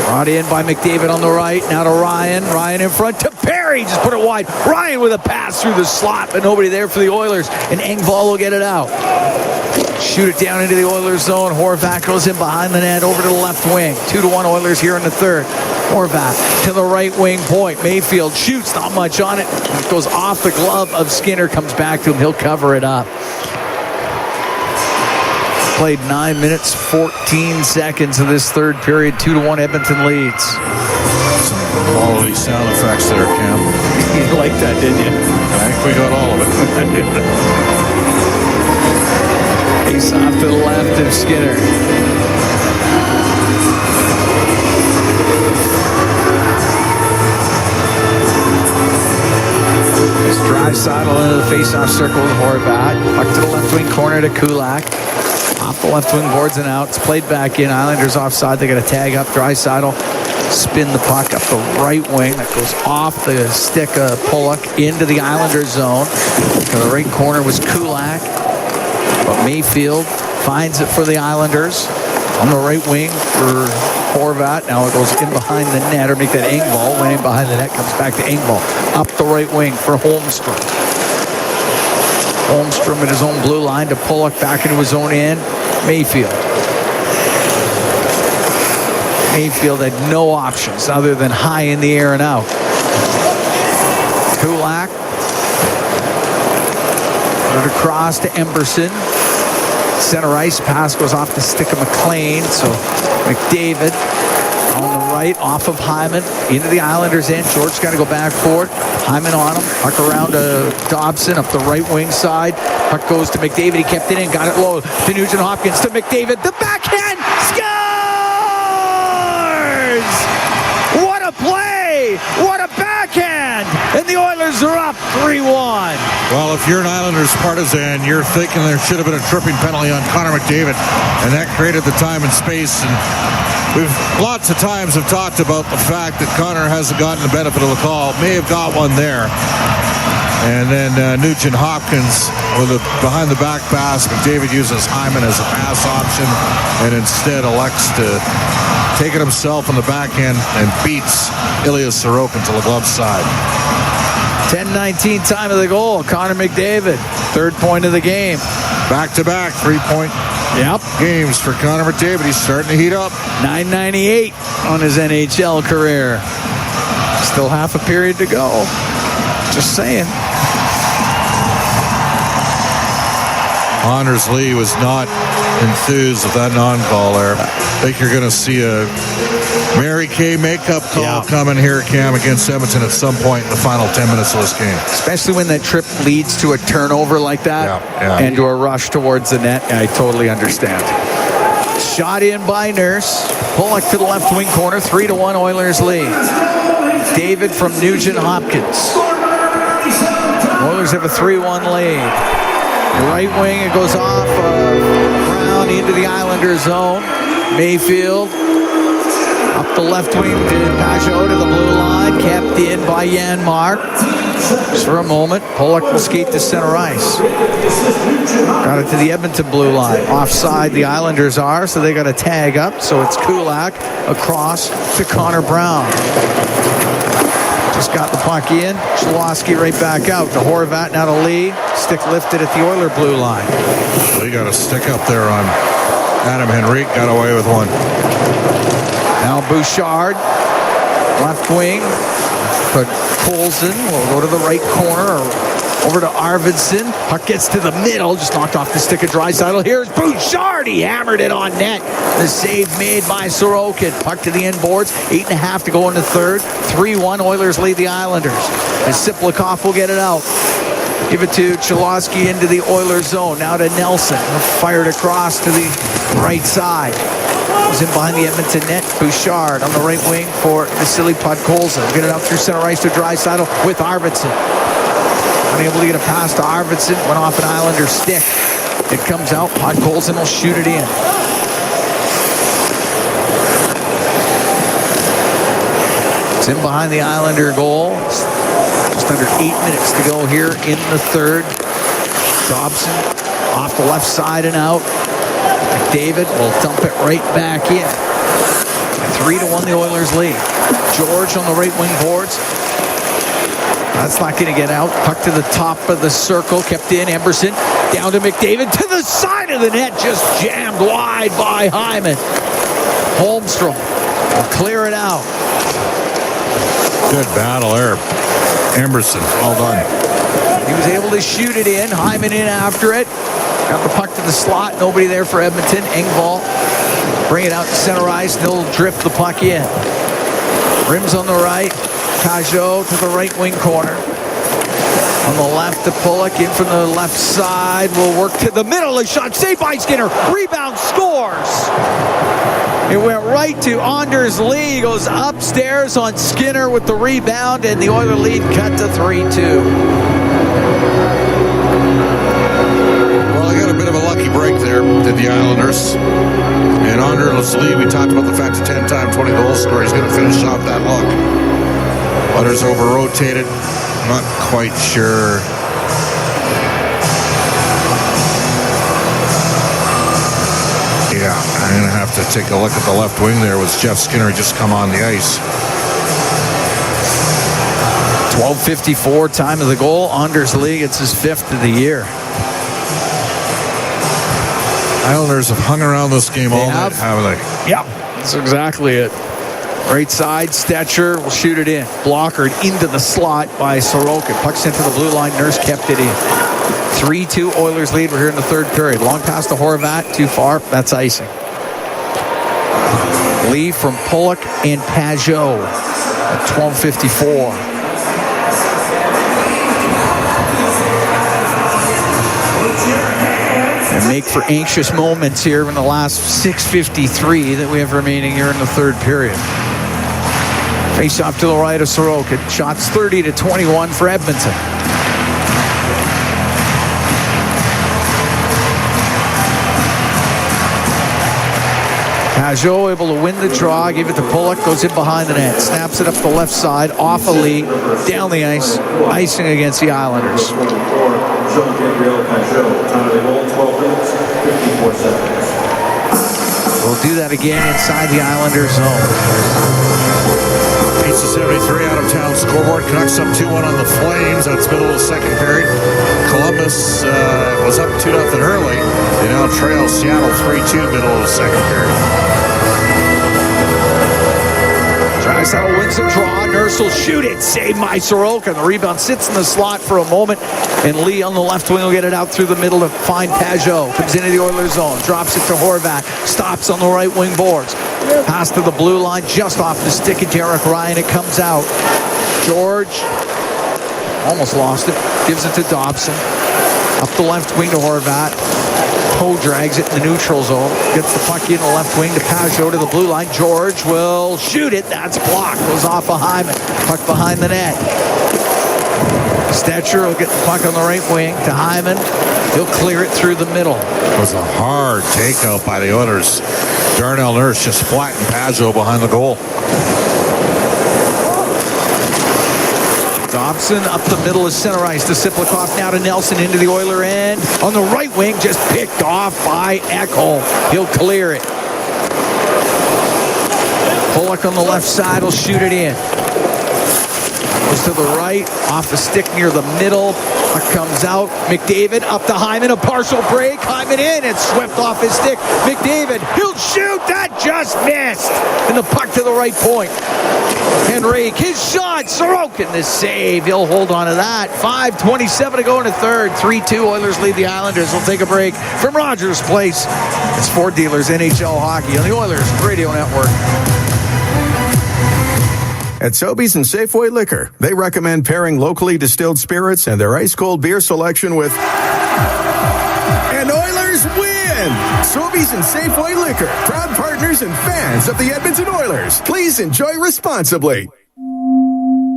Brought in by McDavid on the right. Now to Ryan. Ryan in front to Perry. Just put it wide. Ryan with a pass through the slot, but nobody there for the Oilers. And Engvall will get it out. Shoot it down into the Oilers zone. Horvat goes in behind the net over to the left wing. 2-1 Oilers here in the third. Horvat to the right wing point. Mayfield shoots, not much on it. It goes off the glove of Skinner. Comes back to him. He'll cover it up. Played 9 minutes, 14 seconds of this third period. 2-1 Edmonton leads. Some quality sound effects there, Cam. You liked that, didn't you? I think we got all of it. Face off to the left of Skinner. It's Draisaitl into the face-off circle with Horvat. Puck to the left wing corner to Kulak. Off the left wing boards and out. It's played back in. Islanders offside. They got a tag up. Draisaitl spin the puck up the right wing. That goes off the stick of Pulock into the Islanders zone. To the right corner was Kulak. But Mayfield finds it for the Islanders. On the right wing for Horvat. Now it goes in behind the net, or make that Engvall. Went in behind the net, comes back to Engvall. Up the right wing for Holmstrom. Holmstrom at his own blue line to Pulock back into his own end. Mayfield. Mayfield had no options other than high in the air and out. Kulak. Put it across to Emberson. Center ice pass goes off the stick of McLean. So McDavid on the right off of Hyman into the Islanders end. George's got to go back for it. Hyman on him. Puck around to Dobson up the right wing side. Puck goes to McDavid. He kept it in. Got it low to Nugent Hopkins to McDavid. The backhand scores! What a play! What a backhand! And the Oilers are up 3-1. Well, if you're an Islanders partisan, you're thinking there should have been a tripping penalty on Connor McDavid, and that created the time and space. And we've lots of times have talked about the fact that Connor hasn't gotten the benefit of the call. May have got one there. And then Nugent Hopkins with a behind-the-back pass. McDavid uses Hyman as a pass option and instead elects to take it himself on the backhand and beats Ilya Sorokin to the glove side. 10-19 time of the goal. Connor McDavid, third point of the game. Back-to-back three-point games for Connor McDavid. He's starting to heat up. 998 on his NHL career. Still half a period to go. Just saying. Anders Lee was not enthused with that non-call there. I think you're going to see a Mary Kay makeup call coming here, Cam, against Edmonton at some point in the final 10 minutes of this game. Especially when that trip leads to a turnover like that and to a rush towards the net. I totally understand. Shot in by Nurse. Pulock to the left wing corner. 3-1 Oilers lead. David from Nugent Hopkins. Oilers have a 3-1 lead. The right wing, it goes off Brown into the Islanders zone. Mayfield up the left wing to Pajot to the blue line. Kept in by Janmark. Just for a moment, Pulock will skate to center ice. Got it to the Edmonton blue line. Offside the Islanders are, so they got a tag up. So it's Kulak across to Connor Brown. Just got the puck in. Cholowski right back out to Horvat, now to Lee. Stick lifted at the Oiler blue line. Lee got a stick up there on Adam Henrique. Got away with one. Now Bouchard Left wing. But Colson will go to the right corner. Over to Arvidsson. Puck gets to the middle. Just knocked off the stick of Draisaitl. Here's Bouchard. He hammered it on net. The save made by Sorokin. Puck to the end boards. 8.5 to go in the third. 3-1. Oilers lead the Islanders. And Siplikov will get it out. Give it to Cholowski into the Oilers zone. Now to Nelson. Fired across to the right side. Was in behind the Edmonton net. Bouchard on the right wing for Vasily Podkolzin. Get it out through center ice to Draisaitl with Arvidsson. Unable to get a pass to Arvidsson. Went off an Islander stick. It comes out. Podkolzin will shoot it in. It's in behind the Islander goal. Just under 8 minutes to go here in the third. Dobson off the left side and out. McDavid will dump it right back in. 3-1 the Oilers lead. George on the right wing boards. That's not going to get out. Puck to the top of the circle. Kept in. Emberson down to McDavid. To the side of the net. Just jammed wide by Hyman. Holmstrom will clear it out. Good battle there. Emberson, well done. He was able to shoot it in. Hyman in after it. Got the puck to the slot. Nobody there for Edmonton. Engvall bring it out to center ice. They'll drift the puck in. Rims on the right. Pajot to the right wing corner. On the left to Pulock. In from the left side. Will work to the middle. A shot saved by Skinner. Rebound, scores. It went right to Anders Lee. Goes upstairs on Skinner with the rebound. And the Oiler lead cut to 3-2. Well, they got a bit of a lucky break there, did the Islanders. And Anders Lee, we talked about the fact that 10-time 20-goal scorer. He's going to finish off that look. Others over-rotated. Not quite sure. Yeah, I'm going to have to take a look at the left wing there. Was Jeff Skinner just come on the ice? 12:54 time of the goal. Anders Lee gets his 5th of the year. Islanders have hung around this game all night, haven't they? Yeah, that's exactly it. Right side, Stetcher will shoot it in. Blockered into the slot by Sorokin. Puck sent to the blue line. Nurse kept it in. 3-2 Oilers lead. We're here in the third period. Long pass to Horvat. Too far. That's icing. Lee from Pulock and Pajot at 12:54. And make for anxious moments here in the last 6:53 that we have remaining here in the third period. Face off to the right of Sorokin. Shots 30-21 for Edmonton. Pajot able to win the draw, give it to Pulock, goes in behind the net, snaps it up the left side, off a Lee, down the ice, icing against the Islanders. We'll do that again inside the Islanders zone. Pizza 73 out of town scoreboard. Canucks up 2-1 on the Flames. That's middle of the second period. Columbus was up 2-0 early. They now trail Seattle 3-2 middle of the second period. Draisaitl wins the draw. Nurse will shoot it. Saved by Sorokin. The rebound sits in the slot for a moment. And Lee on the left wing will get it out through the middle to find Pajot. Comes into the Oilers zone. Drops it to Horvat. Stops on the right wing boards. Pass to the blue line. Just off the stick of Derek Ryan. It comes out. George almost lost it. Gives it to Dobson. Up the left wing to Horvat. Poe drags it in the neutral zone. Gets the puck in the left wing to Pajot to the blue line. George will shoot it. That's blocked. Goes off of Hyman. Puck behind the net. Stetcher will get the puck on the right wing to Hyman. He'll clear it through the middle. It was a hard takeout by the Oilers. Darnell Nurse just flattened Pajot behind the goal. Dobson up the middle of center ice to Siplikov, now to Nelson into the Oiler end. On the right wing, just picked off by Ekholm. He'll clear it. Pulock on the left side will shoot it in. Goes to the right, off the stick near the middle. Puck comes out. McDavid up to Hyman. A partial break. Hyman in. It's swept off his stick. McDavid, he'll shoot. That just missed. And the puck to the right point. Henrique, his shot. Sorokin, the save. He'll hold on to that. 5:27 to go in the third. 3-2. Oilers lead the Islanders. We'll take a break from Rogers Place. It's Ford Dealers NHL Hockey on the Oilers Radio Network. At Sobeys and Safeway Liquor, they recommend pairing locally distilled spirits and their ice-cold beer selection with... And Oilers win! Sobeys and Safeway Liquor, proud partners and fans of the Edmonton Oilers. Please enjoy responsibly.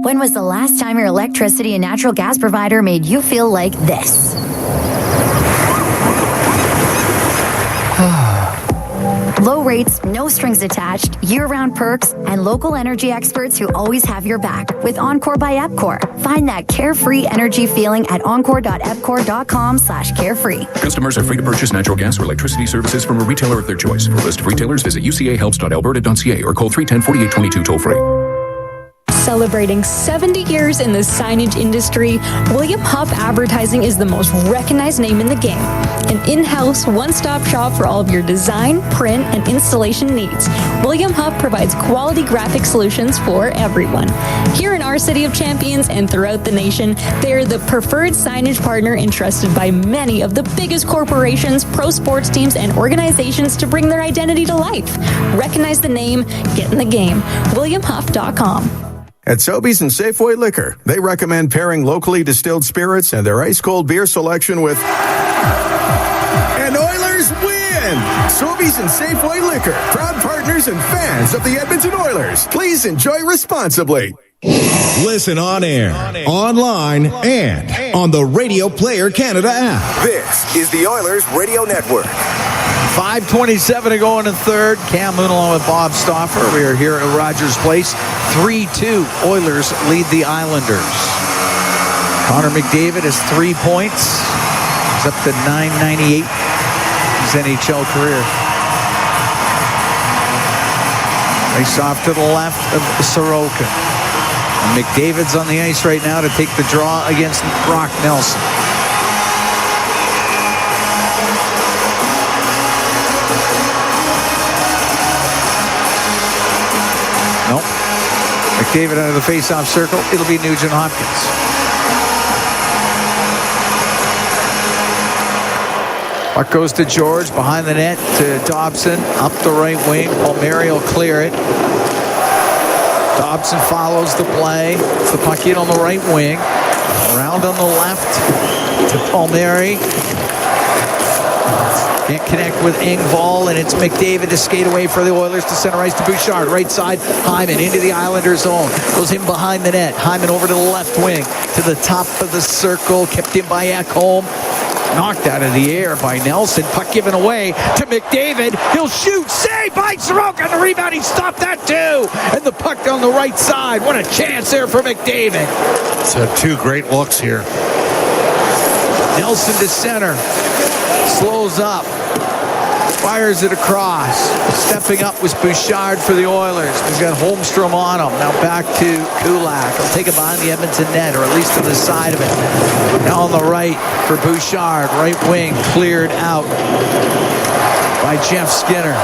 When was the last time your electricity and natural gas provider made you feel like this? Low rates, no strings attached, year-round perks, and local energy experts who always have your back with Encore by Epcor. Find that carefree energy feeling at encore.epcor.com/carefree. Customers are free to purchase natural gas or electricity services from a retailer of their choice. For a list of retailers, visit ucahelps.alberta.ca or call 310-4822 toll-free. Celebrating 70 years in the signage industry, William Huff Advertising is the most recognized name in the game. An in-house, one-stop shop for all of your design, print, and installation needs. William Huff provides quality graphic solutions for everyone. Here in our City of Champions and throughout the nation, they are the preferred signage partner entrusted by many of the biggest corporations, pro sports teams, and organizations to bring their identity to life. Recognize the name, get in the game. WilliamHuff.com. At Sobeys and Safeway Liquor, they recommend pairing locally distilled spirits and their ice-cold beer selection with... And Oilers win! Sobeys and Safeway Liquor, proud partners and fans of the Edmonton Oilers. Please enjoy responsibly. Listen on air, online, and on the Radio Player Canada app. This is the Oilers Radio Network. 5:27 to go in the third. Cam Moon along with Bob Stauffer. We are here at Rogers Place. 3-2. Oilers lead the Islanders. Connor McDavid has 3 points. He's up to .998 his NHL career. Face off to the left of Sorokin. And McDavid's on the ice right now to take the draw against Brock Nelson. Nope. McDavid out of the face-off circle. It'll be Nugent Hopkins. Puck goes to George, behind the net to Dobson, up the right wing. Palmieri will clear it. Dobson follows the play. It's the puck in on the right wing. Around on the left to Palmieri. Can't connect with Engvall, and it's McDavid to skate away for the Oilers to center ice to Bouchard. Right side, Hyman into the Islanders zone. Goes in behind the net. Hyman over to the left wing. To the top of the circle. Kept in by Ekholm. Knocked out of the air by Nelson. Puck given away to McDavid. He'll shoot. Save by Sorokin. The rebound. He stopped that too. And the puck on the right side. What a chance there for McDavid. It's had two great looks here. Nelson to center. Slows up. Fires it across. Stepping up was Bouchard for the Oilers. He's got Holmstrom on him. Now back to Kulak. He'll take it behind the Edmonton net, or at least to the side of it. Now on the right for Bouchard. Right wing cleared out by Jeff Skinner.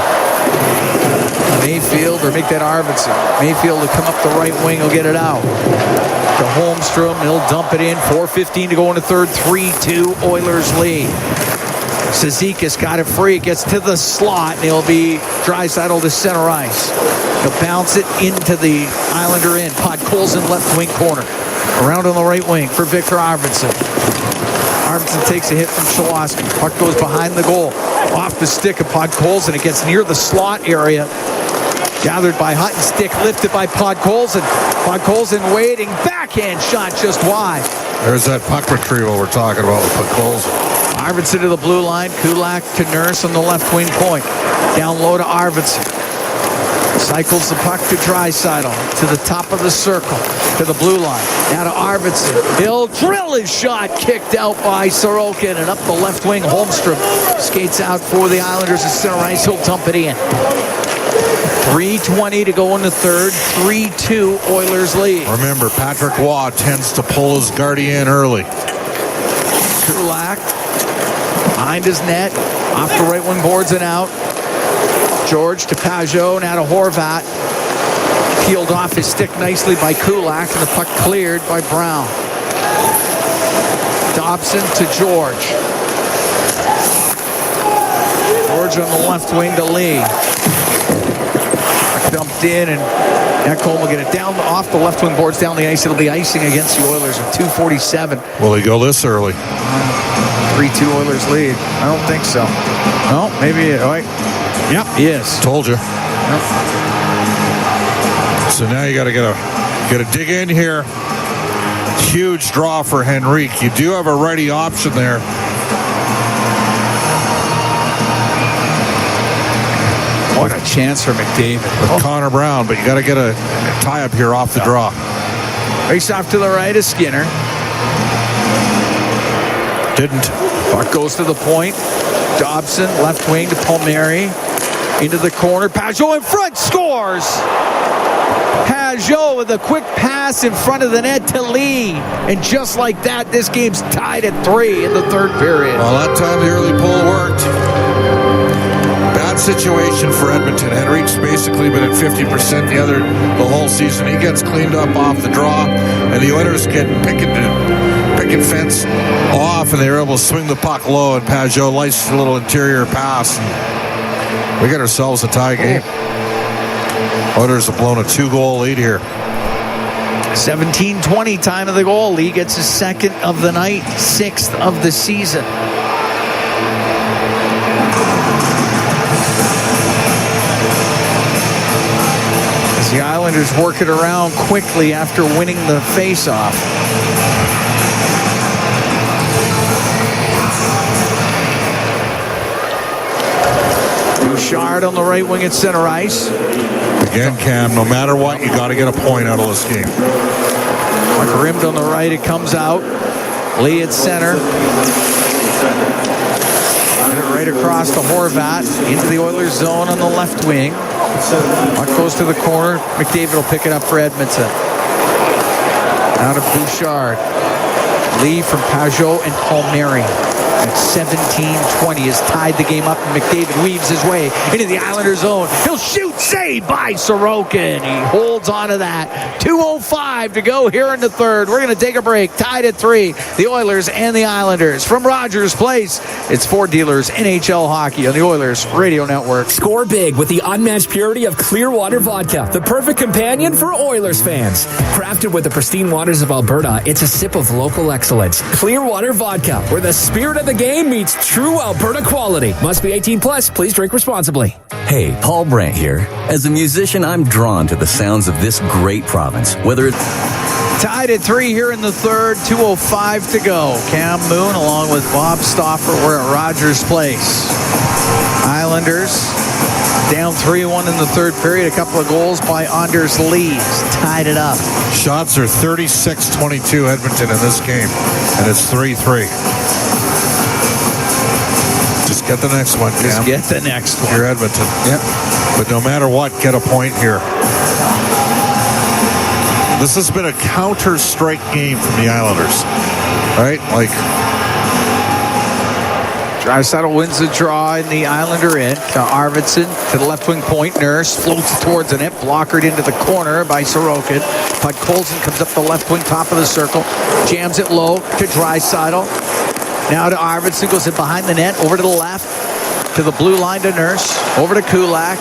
Mayfield, or make that Arvidsson. Mayfield to come up the right wing. He'll get it out to Holmstrom. He'll dump it in. 4:15 to go in the third. 3-2 Oilers lead. Cizikas got it free. It gets to the slot, and it'll be Draisaitl to center ice. He'll bounce it into the Islander end. Podkolzin left wing corner. Around on the right wing for Victor Arvidsson. Arvidsson takes a hit from Cholowski. Puck goes behind the goal. Off the stick of Podkolzin. It gets near the slot area. Gathered by Hutton. Stick lifted by Podkolzin. Podkolzin waiting. Backhand shot just wide. There's that puck retrieval we're talking about with Podkolzin. Arvidsson to the blue line. Kulak to Nurse on the left wing point. Down low to Arvidsson. Cycles the puck to Draisaitl. To the top of the circle. To the blue line. Now to Arvidsson. He'll drill his shot. Kicked out by Sorokin. And up the left wing, Holmstrom skates out for the Islanders at center ice. He'll dump it in. 3:20 to go in the third. 3-2 Oilers lead. Remember, Patrick Waugh tends to pull his guardian early. behind his net, off the right wing boards and out. George to Pajot, now to Horvat. Peeled off his stick nicely by Kulak, and the puck cleared by Brown. Dobson to George. George on the left wing to Lee. Dumped in, and Ekholm will get it down off the left wing boards down the ice. It'll be icing against the Oilers with 2:47. Will he go this early? 3-2 Oilers lead. I don't think so. No, maybe. Right. Yep, he is. Told you. Yep. So now you got to get a dig in here. Huge draw for Henrique. You do have a ready option there. What a chance for McDavid. With Connor Brown, but you got to get a tie up here off the draw. Race off to the right of Skinner. Didn't. Puck goes to the point. Dobson, left wing to Palmieri. Into the corner. Pajot in front, scores! Pajot with a quick pass in front of the net to Lee. And just like that, this game's tied at 3 in the third period. Well, that time the early pull worked. Bad situation for Edmonton. Henrique's basically been at 50% the whole season. He gets cleaned up off the draw, and the Oilers get picket fence off, and they were able to swing the puck low, and Pajot lights a little interior pass. We got ourselves a tie game. Oilers have blown a 2-goal lead here. 17:20 time of the goal. Lee gets his second of the night, 6th of the season. As the Islanders work it around quickly after winning the faceoff. Bouchard on the right wing at center ice. Again, Cam, no matter what, you got to get a point out of this game. Puck rimmed on the right, it comes out. Lee at center. Get it right across to Horvat. Into the Oilers zone on the left wing. Puck goes to the corner. McDavid will pick it up for Edmonton. Out of Bouchard. Lee from Pajot and Palmieri. At 17:20 has tied the game up, and McDavid weaves his way into the Islanders zone. He'll shoot, saved by Sorokin. He holds on to that. 2:05 to go here in the third. We're going to take a break. Tied at 3, the Oilers and the Islanders. From Rogers Place, it's Ford Dealers NHL Hockey on the Oilers Radio Network. Score big with the unmatched purity of Clearwater Vodka, the perfect companion for Oilers fans. Crafted with the pristine waters of Alberta, it's a sip of local excellence. Clearwater Vodka, where the spirit of the game meets true Alberta quality. Must be 18 plus. Please drink responsibly. Hey, Paul Brandt here. As a musician, I'm drawn to the sounds of this great province. Whether it's tied at 3 here in the third, 2:05 to go. Cam Moon along with Bob Stauffer. We're at Rogers Place. Islanders down 3-1 in the third period. A couple of goals by Anders Lee. Tied it up. Shots are 36-22 Edmonton in this game, and it's 3-3. Just get the next one, Cam. Just get the next one. You're Edmonton. Yep. But no matter what, get a point here. This has been a counter-strike game from the Islanders. Right? Like, Draisaitl wins the draw in the Islander end to Arvidsson to the left wing point. Nurse floats towards the net, blockered into the corner by Sorokin. But Colson comes up the left wing, top of the circle, jams it low to Draisaitl. Now to Arvidsson, goes in behind the net, over to the left, to the blue line to Nurse, over to Kulak.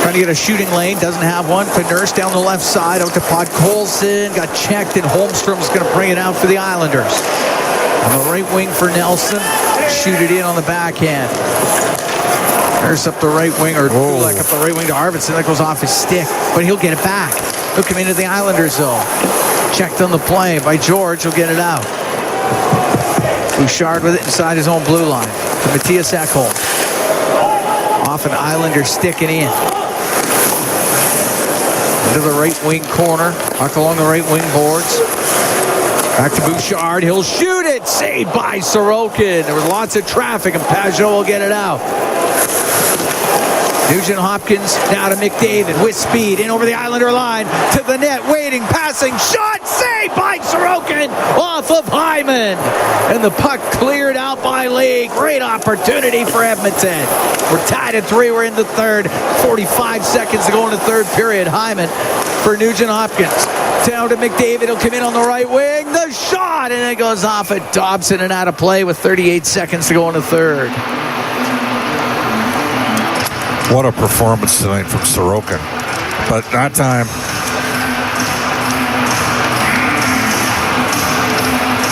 Trying to get a shooting lane, doesn't have one. To Nurse down the left side, out to Podkolzin, got checked, and Holmstrom's going to bring it out for the Islanders. On the right wing for Nelson, shoot it in on the backhand. Nurse up the right wing, or Kulak up the right wing to Arvidsson. That goes off his stick, but he'll get it back. He'll come into the Islanders zone. Checked on the play by George, he'll get it out. Bouchard with it inside his own blue line to Matthias Ekholm. Off an Islander sticking in. Into the right wing corner. Puck along the right wing boards. Back to Bouchard. He'll shoot it. Saved by Sorokin. There was lots of traffic, and Pajot will get it out. Nugent-Hopkins now to McDavid with speed in over the Islander line to the net, waiting, passing, shot, saved by Sorokin off of Hyman. And the puck cleared out by Lee. Great opportunity for Edmonton. We're tied at 3. We're in the third. 45 seconds to go in the third period. Hyman for Nugent-Hopkins. Down to McDavid. He'll come in on the right wing. The shot, and it goes off at Dobson and out of play with 38 seconds to go in the third. What a performance tonight from Sorokin. But that time,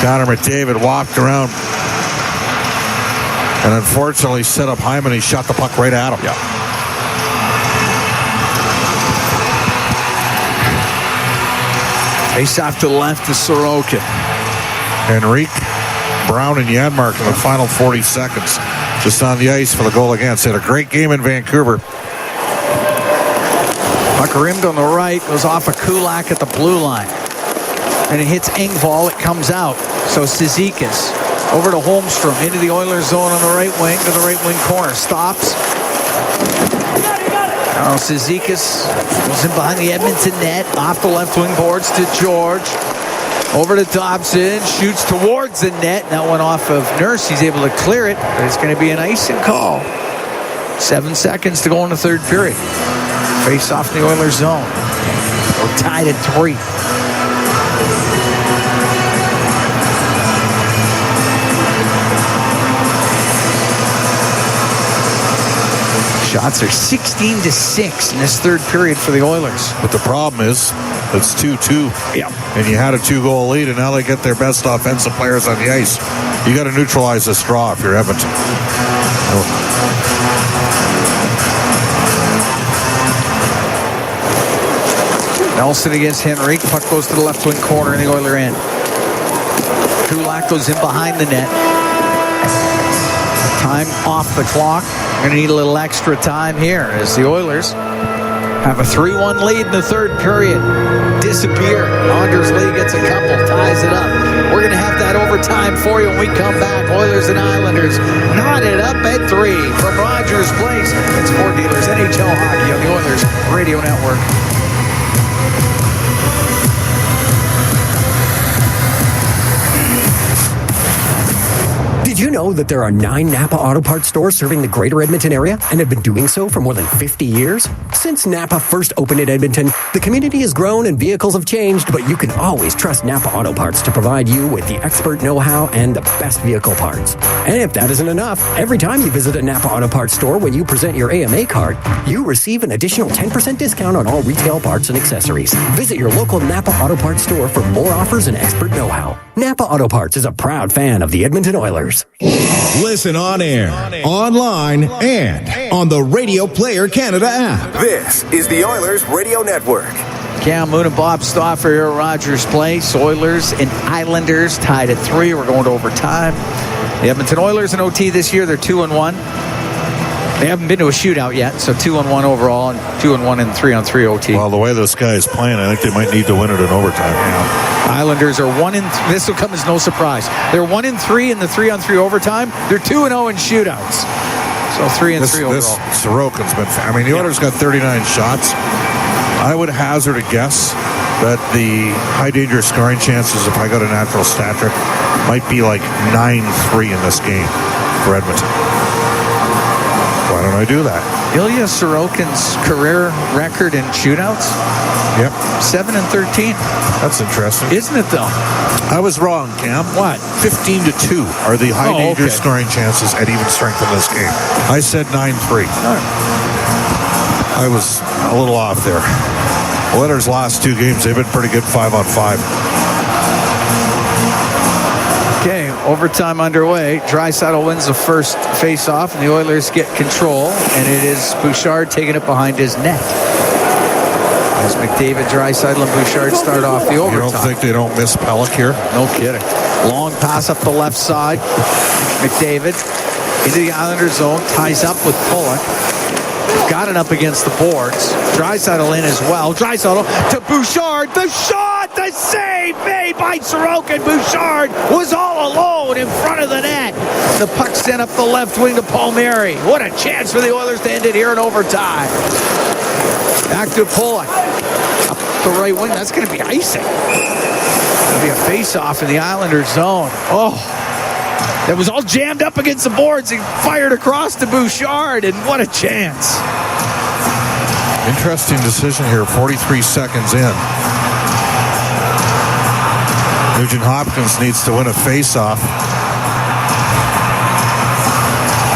Connor McDavid walked around and unfortunately set up Hyman. He shot the puck right at him. Yeah. Face off to the left to Sorokin. Henrique, Brown, and Janmark in the final 40 seconds. Just on the ice for the goal against. Had a great game in Vancouver. Puck rimmed on the right, goes off of Kulak at the blue line. And it hits Engvall, it comes out. So Cizikas over to Holmstrom, into the Oilers zone on the right wing, to the right wing corner. Stops. Now Cizikas goes in behind the Edmonton net, off the left wing boards to George. Over to Dobson, shoots towards the net. That one off of Nurse. He's able to clear it, but it's going to be an icing call. 7 seconds to go in the third period. Face off in the Oilers zone. We're tied at 3. Shots are 16-6 in this third period for the Oilers. But the problem is, it's 2-2. Yeah. And you had a 2-goal lead, and now they get their best offensive players on the ice. You got to neutralize this draw if you're Edmonton. Nelson against Henrique. Puck goes to the left wing corner in the Oiler end. Kulak goes in behind the net. Time off the clock. Going to need a little extra time here as the Oilers have a 3-1 lead in the third period. Disappear. Anders Lee gets a couple, ties it up. We're going to have that overtime for you when we come back. Oilers and Islanders knotted up at 3 from Rogers Place. It's Ford Dealers NHL Hockey on the Oilers Radio Network. Did you know that there are 9 Napa Auto Parts stores serving the greater Edmonton area and have been doing so for more than 50 years? Since Napa first opened in Edmonton, the community has grown and vehicles have changed, but you can always trust Napa Auto Parts to provide you with the expert know-how and the best vehicle parts. And if that isn't enough, every time you visit a Napa Auto Parts store when you present your AMA card, you receive an additional 10% discount on all retail parts and accessories. Visit your local Napa Auto Parts store for more offers and expert know-how. Napa Auto Parts is a proud fan of the Edmonton Oilers. Listen on air, online, and on the Radio Player Canada app. This is the Oilers Radio Network. Cam Moon and Bob Stauffer here at Rogers Place. Oilers and Islanders tied at 3. We're going to overtime. The Edmonton Oilers in OT this year, they're 2-1. They haven't been to a shootout yet, so 2-1 overall and 2-1 in 3-on-3 OT. Well, the way this guy is playing, I think they might need to win it in overtime. Yeah. Islanders are 1-3. This will come as no surprise. They're 1-3 in the 3-on-3 overtime. They're 2-0 in shootouts. So 3-3 overall. This Sorokin's been. I mean, the Oilers got 39 shots. I would hazard a guess that the high danger scoring chances, if I got a natural stat trick, might be like 9-3 in this game for Edmonton. Why don't I do that? Ilya Sorokin's career record in shootouts? Yep. 7-13. That's interesting. Isn't it, though? I was wrong, Cam. What? 15-2 are the high danger scoring chances at even strength in this game. I said 9-3. I was a little off there. The Oilers' last 2 games, they've been pretty good 5-on-5. Okay, overtime underway. Draisaitl wins the first face-off, and the Oilers get control, and it is Bouchard taking it behind his net. As McDavid, Draisaitl, and Bouchard start off the overtime. You don't think they don't miss Pelech here? No kidding. Long pass up the left side. McDavid into the Islanders zone, ties up with Pollock. Got it up against the boards. Draisaitl in as well. Draisaitl to Bouchard. The shot! the save made by Sorokin. Bouchard was all alone in front of the net. The puck sent up the left wing to Palmieri. What a chance for the Oilers to end it here in overtime. Back to Pollock. Up the right wing. That's going to be icing. Going to be a face-off in the Islanders zone. Oh, that was all jammed up against the boards and fired across to Bouchard, and what a chance. Interesting decision here, 43 seconds in. Nugent Hopkins needs to win a face-off.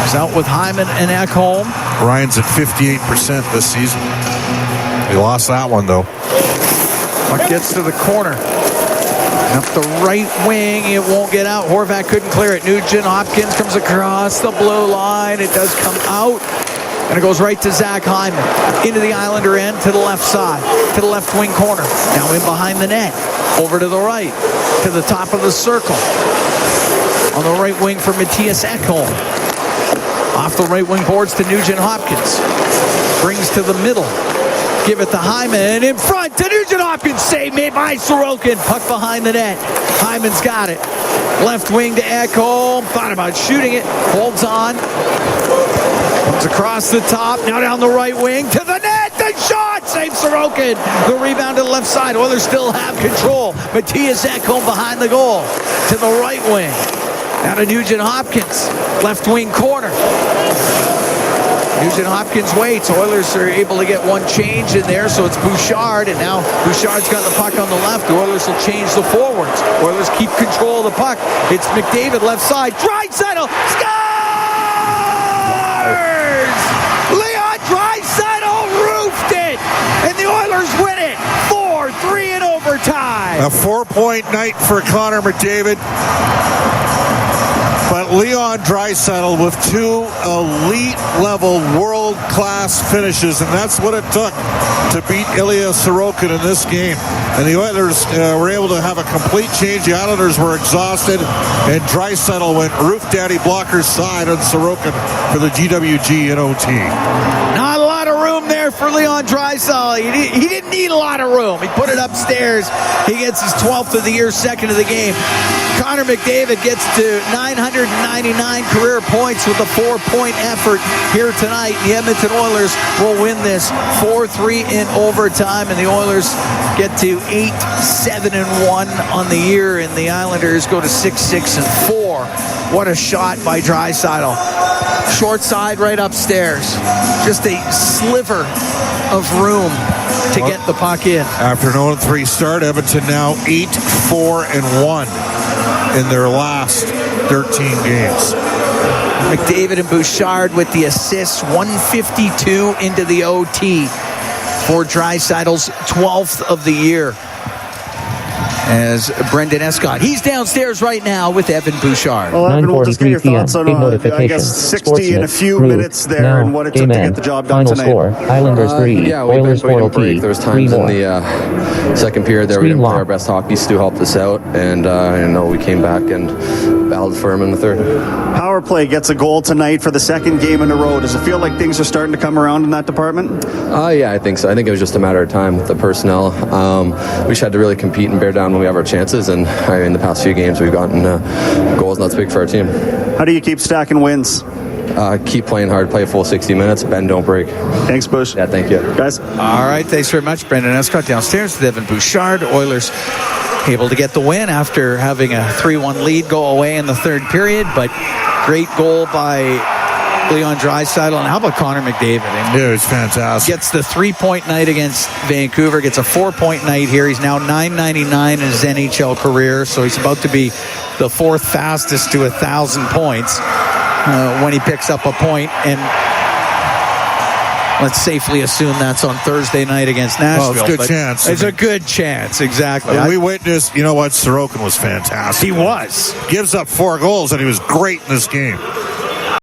He's out with Hyman and Ekholm. Ryan's at 58% this season. He lost that one, though. Puck gets to the corner. Up the right wing, it won't get out. Horvat couldn't clear it. Nugent Hopkins comes across the blue line. It does come out. And it goes right to Zach Hyman. Into the Islander end, to the left side. To the left wing corner. Now in behind the net. Over to the right. To the top of the circle. On the right wing for Matthias Ekholm. Off the right wing boards to Nugent Hopkins. Brings to the middle. Give it to Hyman. In front to Nugent Hopkins. Save made by Sorokin. Puck behind the net. Hyman's got it. Left wing to Ekholm. Thought about shooting it. Holds on. Comes across the top. Now down the right wing to the net. The shot. Save Sorokin. The rebound to the left side. Oilers still have control. Matthias Ekholm behind the goal. To the right wing. Now to Nugent Hopkins. Left wing corner. Nugent Hopkins waits. Oilers are able to get one change in there, so it's Bouchard, and now Bouchard's got the puck on the left. The Oilers will change the forwards. Oilers keep control of the puck. It's McDavid left side. Draisaitl scores! Leon Draisaitl roofed it, and the Oilers win it 4-3 in overtime. A 4-point night for Connor McDavid. But Leon Draisaitl with two elite-level, world-class finishes, and that's what it took to beat Ilya Sorokin in this game. And the Oilers were able to have a complete change. The Islanders were exhausted, and Draisaitl went roof daddy blocker's side on Sorokin for the GWG in OT. Not a lot of room there for Leon Draisaitl. He didn't need a lot of room. He put it upstairs. He gets his 12th of the year, second of the game. Connor McDavid gets to 999 career points with a 4-point effort here tonight. The Edmonton Oilers will win this 4-3 in overtime, and the Oilers get to 8-7-1 on the year, and the Islanders go to 6-6-4. What a shot by Draisaitl. Short side right upstairs. Just a sliver of room to get the puck in. After an 0-3 start, Edmonton now 8-4-1 in their last 13 games. McDavid and Bouchard with the assists, 152 into the OT for Draisaitl's 12th of the year. As Brendan Escott, he's downstairs right now with Evan Bouchard. Well, Evan, we'll just get your thoughts on, I guess, 60 in a few minutes there now, and what it took to get the job done final tonight. Score, Islanders 3, yeah, we've Oilers been putting 4 a break. There was times in the second period there we didn't play our best hockey. Stu helped us out, and we came back and battled for him in the third. Power play gets a goal tonight for the second game in a row. Does it feel like things are starting to come around in that department? Yeah, I think so. I think it was just a matter of time with the personnel. We just had to really compete and bear down when we have our chances, and in the past few games we've gotten goals, and that's big for our team. How do you keep stacking wins? Keep playing hard, play a full 60 minutes, bend, don't break. Thanks, Bush. Yeah, thank you. Guys. All right, thanks very much. Brendan Escott downstairs with Evan Bouchard. Oilers able to get the win after having a 3-1 lead go away in the third period, but great goal by Leon Draisaitl. And how about Connor McDavid? Yeah, it's fantastic. Gets the 3-point night against Vancouver, gets a 4-point night here. He's now 999 in his NHL career, so he's about to be the fourth fastest to 1,000 points when he picks up a point. And let's safely assume that's on Thursday night against Nashville. Well, it's a good chance. It's a good chance, exactly. We witnessed, Sorokin was fantastic. He was. Gives up 4 goals, and he was great in this game.